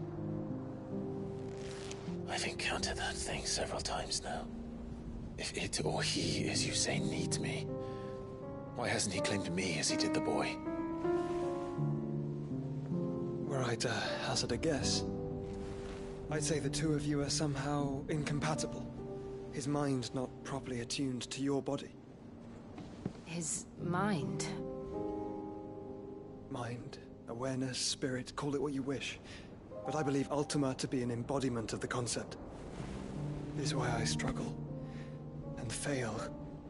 I've encountered that thing several times now. If it or he, as you say, needs me, why hasn't he claimed me as he did the boy? Were I to hazard a guess, I'd say the two of you are somehow incompatible. His mind not properly attuned to your body. His mind? Mind, awareness, spirit, call it what you wish. But I believe Ultima to be an embodiment of the concept. This is why I struggle and fail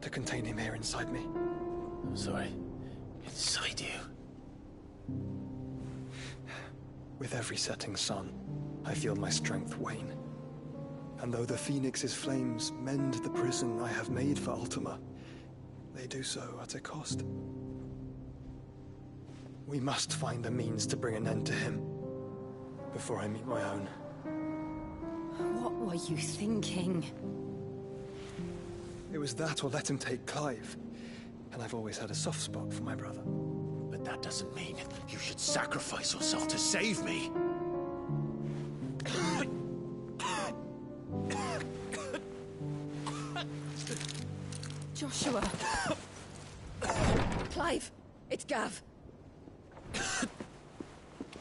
to contain him here inside me. I'm sorry. Inside you? With every setting sun, I feel my strength wane. And though the Phoenix's flames mend the prison I have made for Ultima, they do so at a cost. We must find a means to bring an end to him before I meet my own. What were you thinking? It was that or let him take Clive. And I've always had a soft spot for my brother. But that doesn't mean you should sacrifice yourself to save me. Joshua. Clive, it's Gav.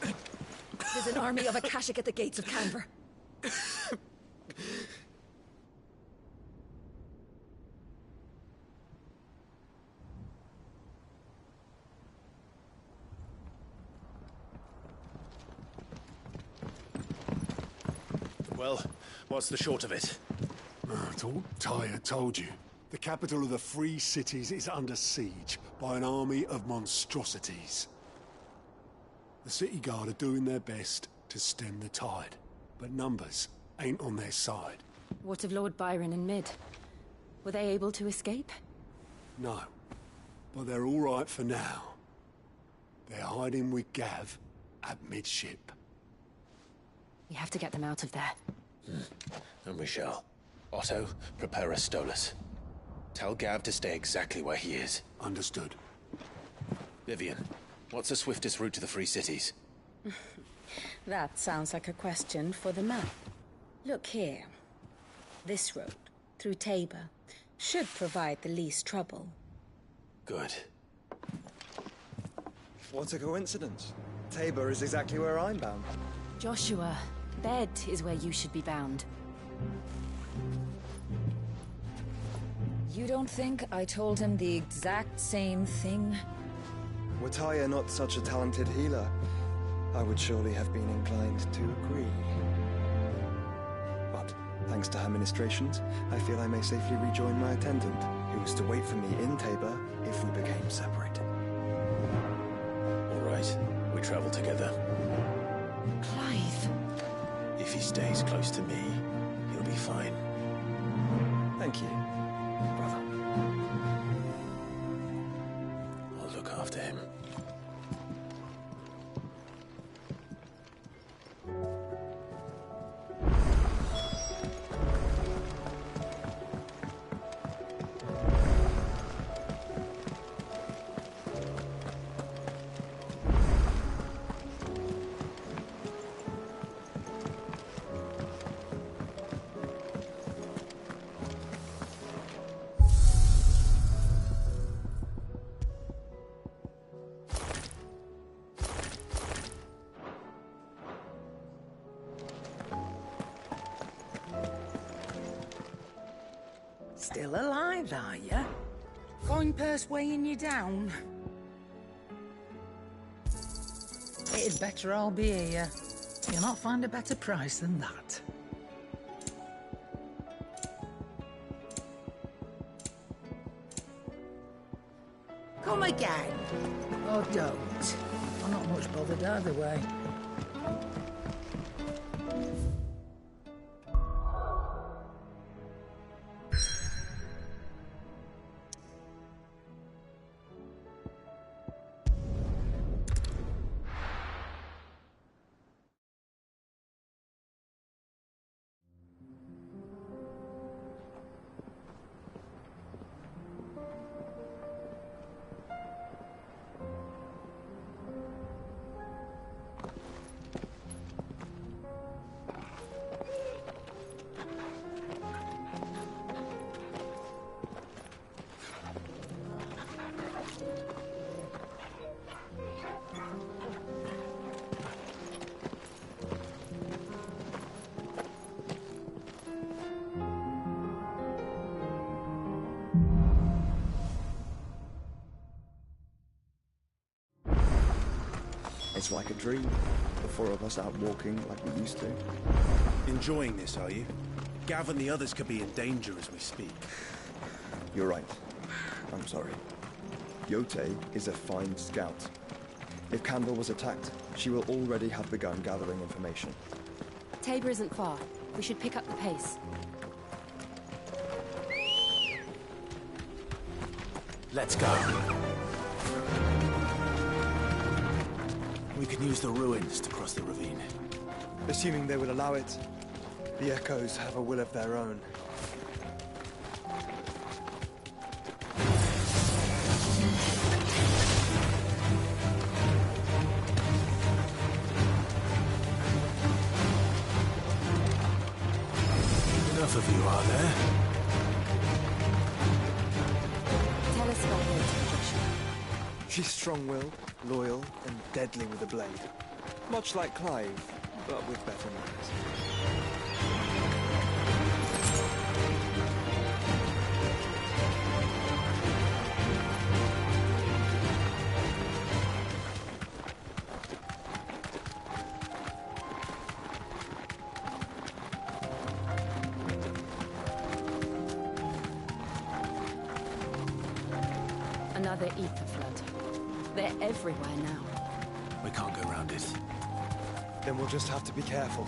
There's an army of Akashic at the gates of Canver. Well, what's the short of it? It's all Tyr told you. The capital of the Free Cities is under siege by an army of monstrosities. The City Guard are doing their best to stem the tide, but numbers ain't on their side. What of Lord Byron and Mid? Were they able to escape? No, but they're all right for now. They're hiding with Gav at midship. We have to get them out of there. And we shall. Otto, prepare a Stolas. Tell Gav to stay exactly where he is. Understood. Vivian, what's the swiftest route to the Free Cities? That sounds like a question for the map. Look here. This road, through Tabor, should provide the least trouble. Good. What a coincidence. Tabor is exactly where I'm bound. Joshua, Bed is where you should be bound. You don't think I told him the exact same thing? Were Tyr not such a talented healer, I would surely have been inclined to agree. But, thanks to her ministrations, I feel I may safely rejoin my attendant, who was to wait for me in Tabor if we became separated. All right, we travel together. Clive. If he stays close to me, he'll be fine. Thank you, brother. I'll look after him. Still alive, are you? Coin purse weighing you down? It'd better all be here. You'll not find a better price than that. Come again. Or don't. I'm not much bothered either way. It's like a dream. The four of us out walking like we used to. Enjoying this, are you? Gav and the others could be in danger as we speak. You're right. I'm sorry. Yote is a fine scout. If Canville was attacked, she will already have begun gathering information. Tabor isn't far. We should pick up the pace. Let's go. We can use the ruins to cross the ravine. Assuming they will allow it. The Echoes have a will of their own. Enough of you, are there? Tell us about Yote, Joshua. She's strong-willed, loyal, and deadly with a blade. Much like Clive, but with better manners. Another ether flood. They're everywhere now. We can't go around it. Then we'll just have to be careful.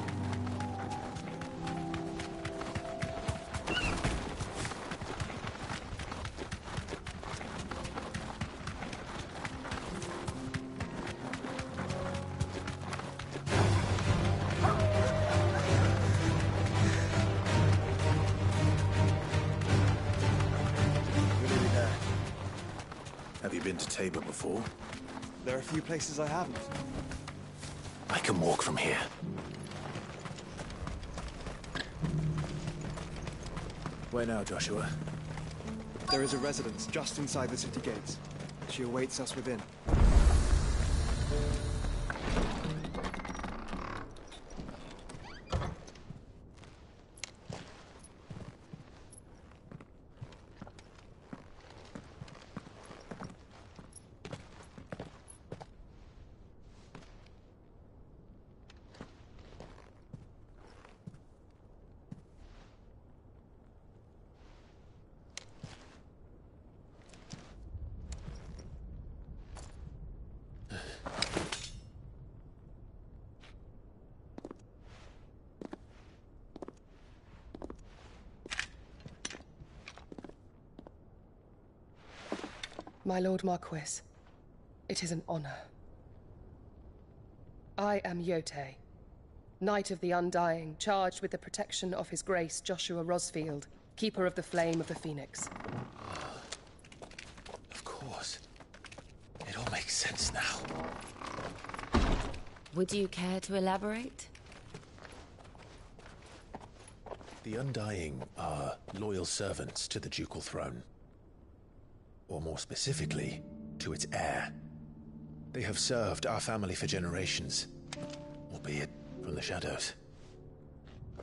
Have you been to Tabor before? There are a few places I haven't. I can walk from here. Where now, Joshua? There is a residence just inside the city gates. She awaits us within. My Lord Marquis, it is an honor. I am Yote, Knight of the Undying, charged with the protection of His Grace Joshua Rosfield, Keeper of the Flame of the Phoenix. Of course. It all makes sense now. Would you care to elaborate? The Undying are loyal servants to the ducal throne. Or more specifically, to its heir. They have served our family for generations, albeit from the shadows.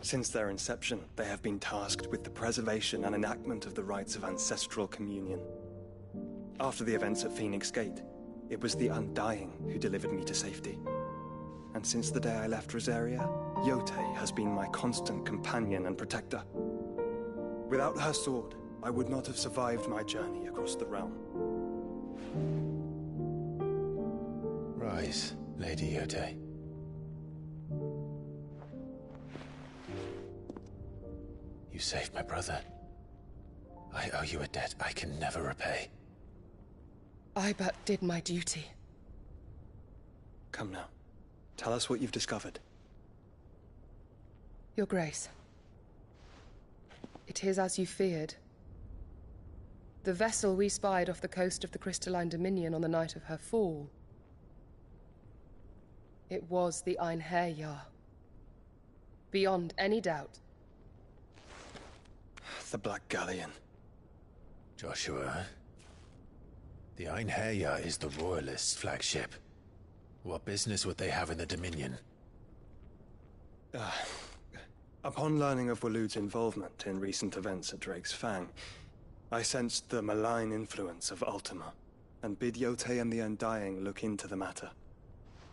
Since their inception, they have been tasked with the preservation and enactment of the rites of ancestral communion. After the events at Phoenix Gate, it was the Undying who delivered me to safety. And since the day I left Rosaria, Yote has been my constant companion and protector. Without her sword, I would not have survived my journey across the realm. Rise, Lady Yote. You saved my brother. I owe you a debt I can never repay. I but did my duty. Come now. Tell us what you've discovered. Your Grace. It is as you feared. The vessel we spied off the coast of the Crystalline Dominion on the night of her fall. It was the Einherjar. Beyond any doubt. The Black Galleon. Joshua, the Einherjar is the Royalists' flagship. What business would they have in the Dominion? Upon learning of Waloed's involvement in recent events at Drake's Fang, I sensed the malign influence of Ultima, and bid Yote and the Undying look into the matter.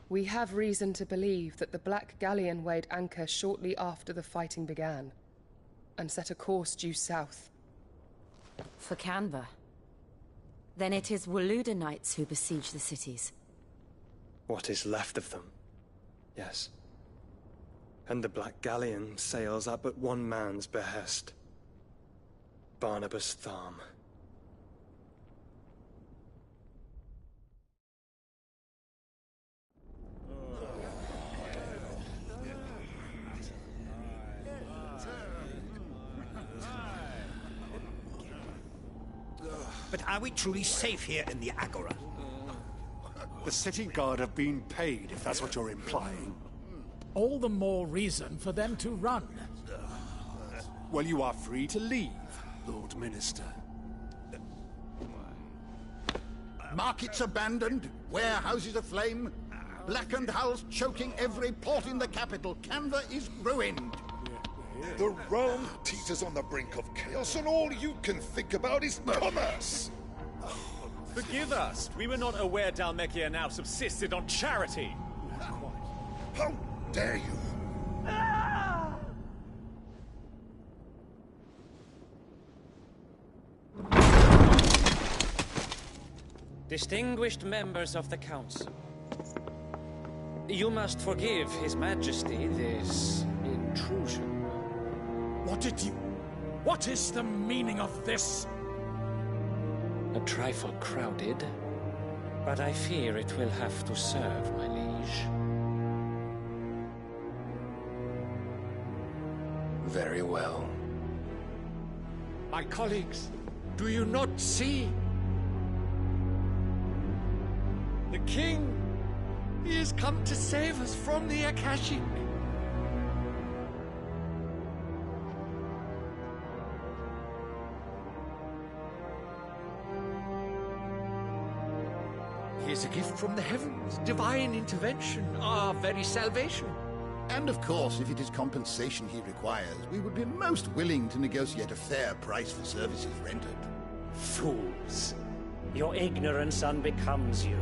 We have reason to believe that the Black Galleon weighed anchor shortly after the fighting began, and set a course due south. For Canva. Then it is Waloed Knights who besiege the cities. What is left of them, yes. And the Black Galleon sails at but one man's behest. Barnabas Tharm. But are we truly safe here in the Agora? The city guard have been paid, if that's what you're implying. All the more reason for them to run. Well, you are free to leave, Lord Minister. Markets abandoned, warehouses aflame, blackened hulls choking every port in the capital. Canva is ruined. The realm teeters on the brink of chaos, and all you can think about is commerce. Forgive us. We were not aware Dhalmekia now subsisted on charity. How dare you? Distinguished members of the Council, you must forgive His Majesty this intrusion. What is the meaning of this? A trifle crowded, but I fear it will have to serve, my liege. Very well. My colleagues, do you not see? The king, he has come to save us from the Akashic. He is a gift from the heavens, divine intervention, our very salvation. And of course, if it is compensation he requires, we would be most willing to negotiate a fair price for services rendered. Fools. Your ignorance unbecomes you.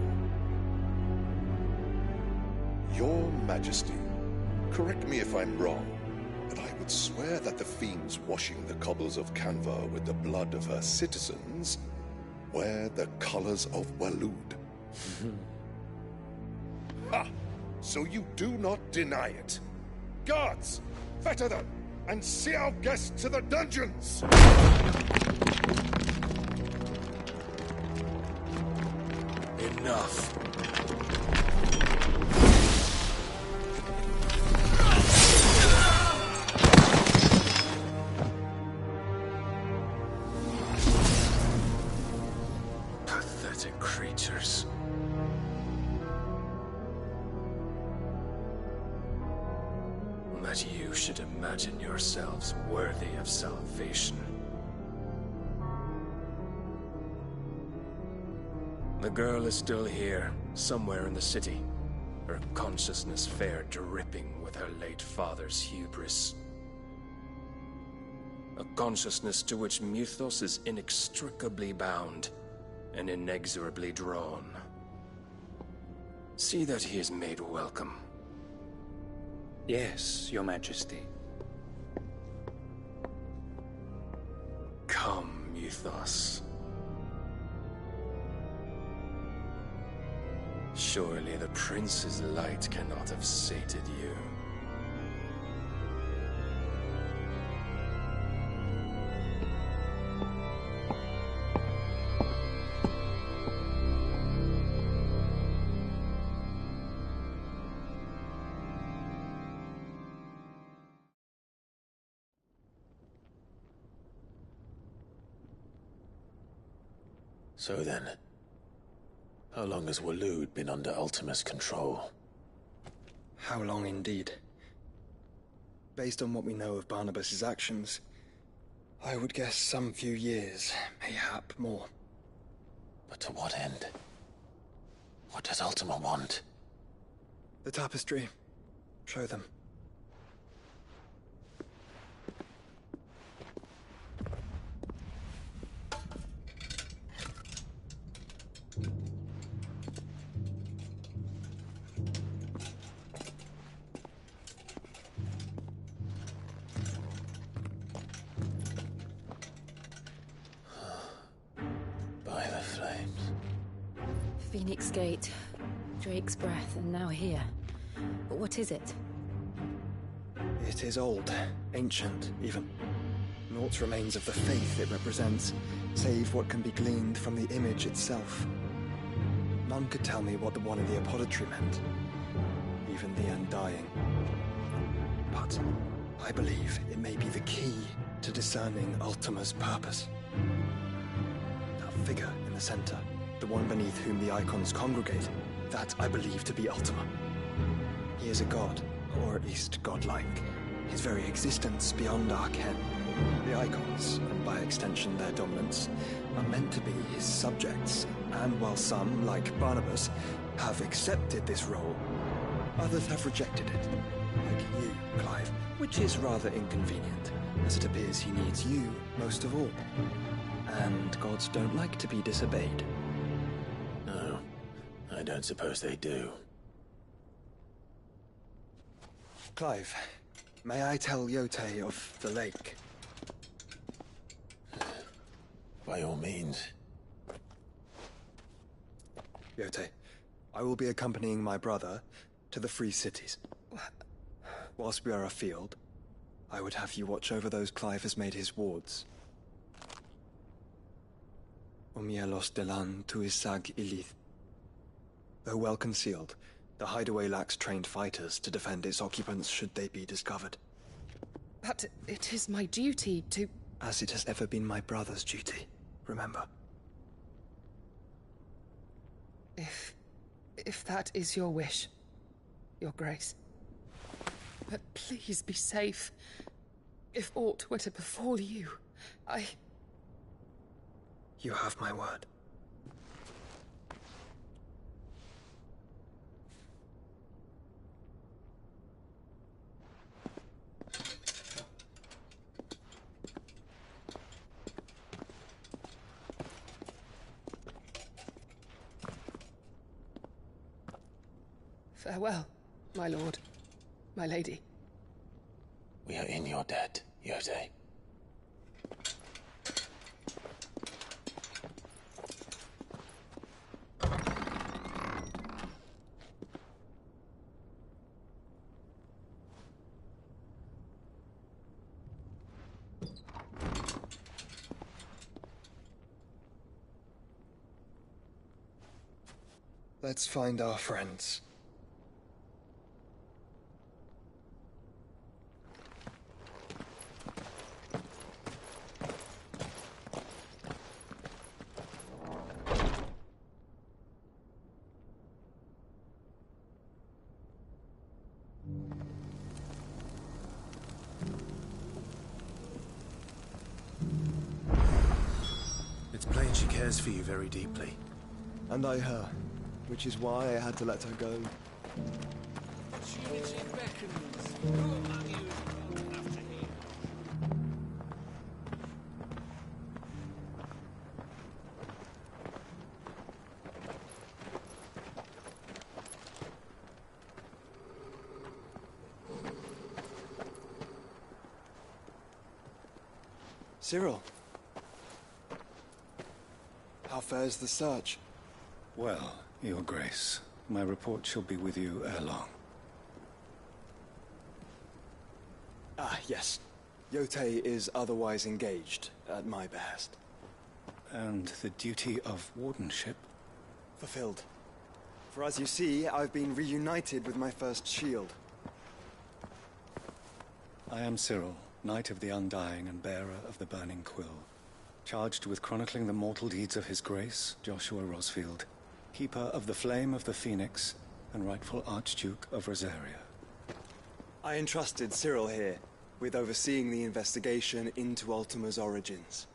Your Majesty, correct me if I'm wrong, but I would swear that the fiends washing the cobbles of Canva with the blood of her citizens wear the colors of Waloed. Ha! So you do not deny it. Guards, fetter them, and see our guests to the dungeons! Enough. Pathetic creatures. That you should imagine yourselves worthy of salvation. The girl is still here, somewhere in the city. Her consciousness fair dripping with her late father's hubris. A consciousness to which Mythos is inextricably bound and inexorably drawn. See that he is made welcome. Yes, Your Majesty. Come, Mythos. Surely the prince's light cannot have sated you. So then, how long has Waloed been under Ultima's control? How long indeed? Based on what we know of Barnabas's actions, I would guess some few years, mayhap more. But to what end? What does Ultima want? The tapestry. Show them. Phoenix Gate, Drake's Breath, and now here. But what is it? It is old, ancient, even. Naught remains of the faith it represents, save what can be gleaned from the image itself. None could tell me what the one in the apothecary meant, even the Undying. But I believe it may be the key to discerning Ultima's purpose. That figure in the center, the one beneath whom the icons congregate, that I believe to be Ultima. He is a god, or at least godlike. His very existence beyond our ken. The icons, and by extension their dominance, are meant to be his subjects, and while some, like Barnabas, have accepted this role, others have rejected it, like you, Clive, which is rather inconvenient, as it appears he needs you most of all. And gods don't like to be disobeyed. No, I don't suppose they do. Clive, may I tell Yotei of the lake? By all means. Yote, I will be accompanying my brother to the Free Cities. Whilst we are afield, I would have you watch over those Clive has made his wards. Omielos delan tuisag ilith. Though well concealed, the hideaway lacks trained fighters to defend its occupants should they be discovered. But it is my duty to... As it has ever been my brother's duty, remember. If that is your wish, Your Grace. But please be safe. If aught were to befall you, You have my word. Farewell, my lord, my lady. We are in your debt, Yote. Let's find our friends. It's plain she cares for you very deeply. And I her, which is why I had to let her go. Opportunity beckons. Who among you is bold enough to hear? Cyril. How fares the search? Well, Your Grace, my report shall be with you ere long. Ah, yes. Yote is otherwise engaged, at my behest. And the duty of wardenship? Fulfilled. For as you see, I've been reunited with my first shield. I am Cyril, Knight of the Undying and bearer of the Burning Quill, charged with chronicling the mortal deeds of His Grace, Joshua Rosfield, Keeper of the Flame of the Phoenix, and rightful Archduke of Rosaria. I entrusted Cyril here with overseeing the investigation into Ultima's origins.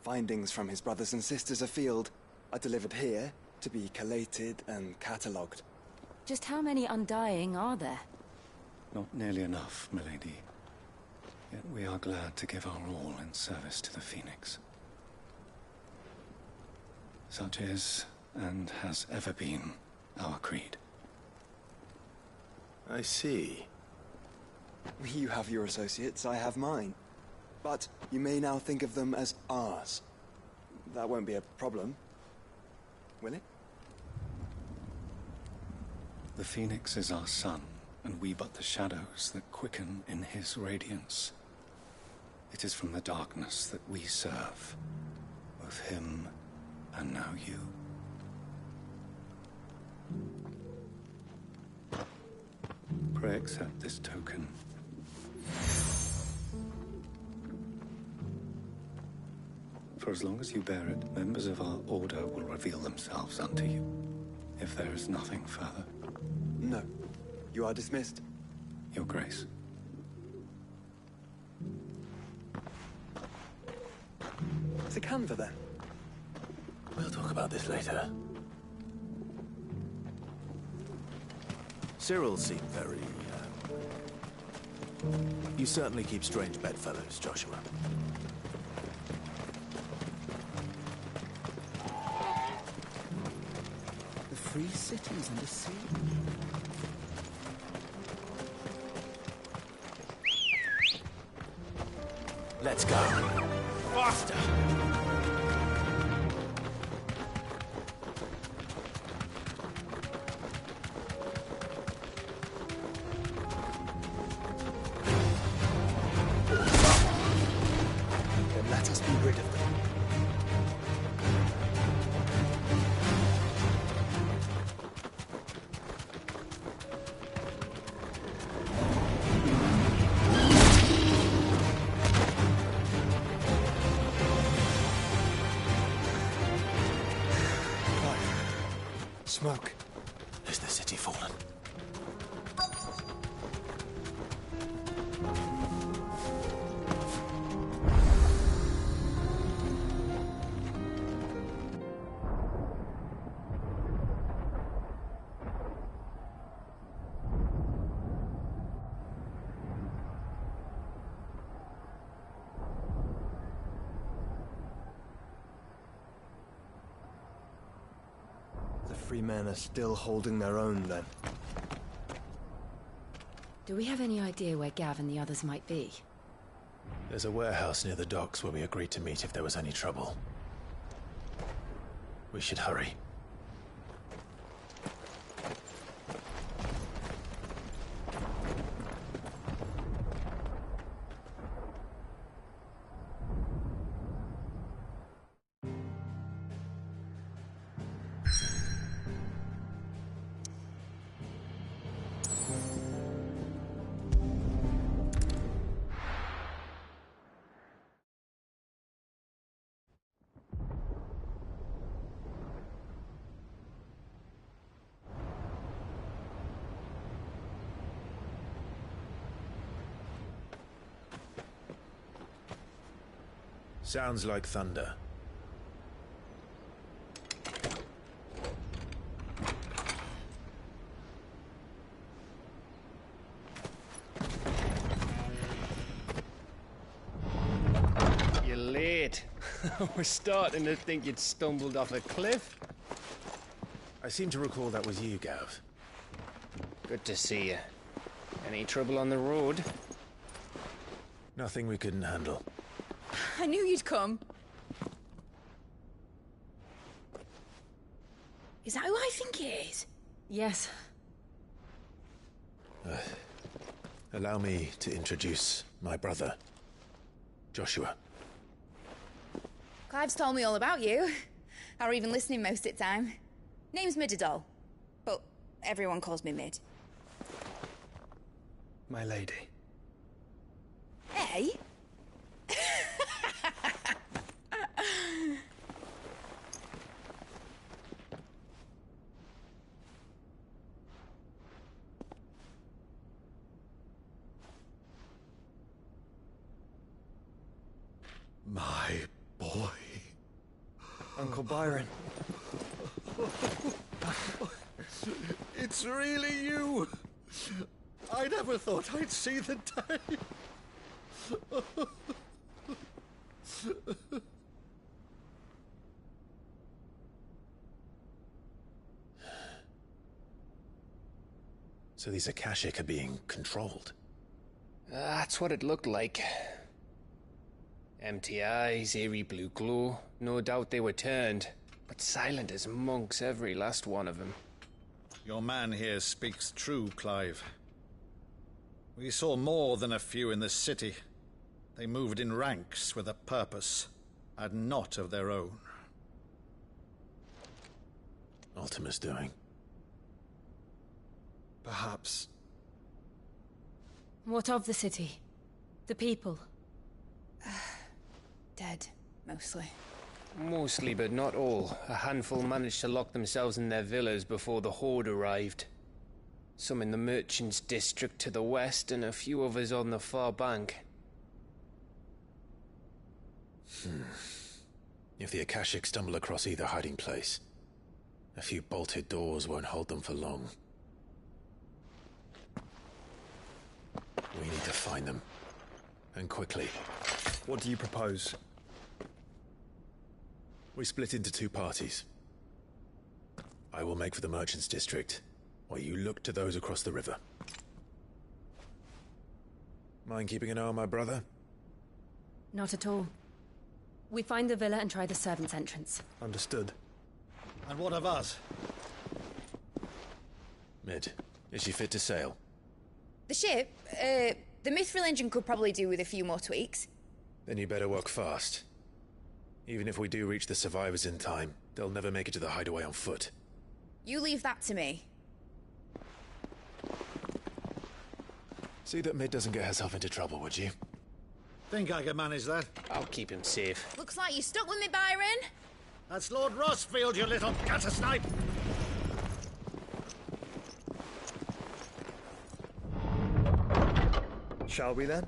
Findings from his brothers and sisters afield are delivered here to be collated and catalogued. Just how many Undying are there? Not nearly enough, milady. Yet we are glad to give our all in service to the Phoenix. Such is, and has ever been, our creed. I see. You have your associates, I have mine. But you may now think of them as ours. That won't be a problem, will it? The Phoenix is our sun, and we but the shadows that quicken in his radiance. It is from the darkness that we serve, both him and now you. Pray accept this token. For as long as you bear it, members of our order will reveal themselves unto you, if there is nothing further. No. You are dismissed. Your Grace. To Canva, then. We'll talk about this later. Cyril seemed very, You certainly keep strange bedfellows, Joshua. The Free Cities and the sea. Let's go. Faster! Smoke. Is the city fallen? The free men are still holding their own, then. Do we have any idea where Gav and the others might be? There's a warehouse near the docks where we agreed to meet if there was any trouble. We should hurry. Sounds like thunder. You're late. We're starting to think you'd stumbled off a cliff. I seem to recall that was you, Gav. Good to see you. Any trouble on the road? Nothing we couldn't handle. I knew you'd come. Is that who I think it is? Yes. Allow me to introduce my brother, Joshua. Clive's told me all about you. Or even listening most of the time. Name's Midadol, but everyone calls me Mid. My lady. Hey? My boy. Uncle Byron. It's really you. I never thought I'd see the day. So these Akashic are being controlled? That's what it looked like. Empty eyes, eerie blue glow. No doubt they were turned, but silent as monks, every last one of them. Your man here speaks true, Clive. We saw more than a few in the city. They moved in ranks with a purpose, and not of their own. Ultima's doing. Perhaps. What of the city? The people? Dead, mostly. Mostly, but not all. A handful managed to lock themselves in their villas before the Horde arrived. Some in the Merchants' District to the west, and a few others on the far bank. If the Akashic stumble across either hiding place, a few bolted doors won't hold them for long. We need to find them. And quickly. What do you propose? We split into two parties. I will make for the Merchants' District, while you look to those across the river. Mind keeping an eye on my brother? Not at all. We find the villa and try the servants' entrance. Understood. And what of us? Mid, is she fit to sail? The ship, the Mithril engine could probably do with a few more tweaks. Then you better work fast. Even if we do reach the survivors in time, they'll never make it to the hideaway on foot. You leave that to me. See that Mid doesn't get herself into trouble, would you? Think I can manage that. I'll keep him safe. Looks like you stuck with me, Byron. That's Lord Rossfield, you little gutter snipe! Shall we then?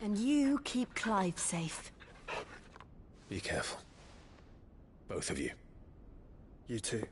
And you keep Clive safe. Be careful. Both of you. You too.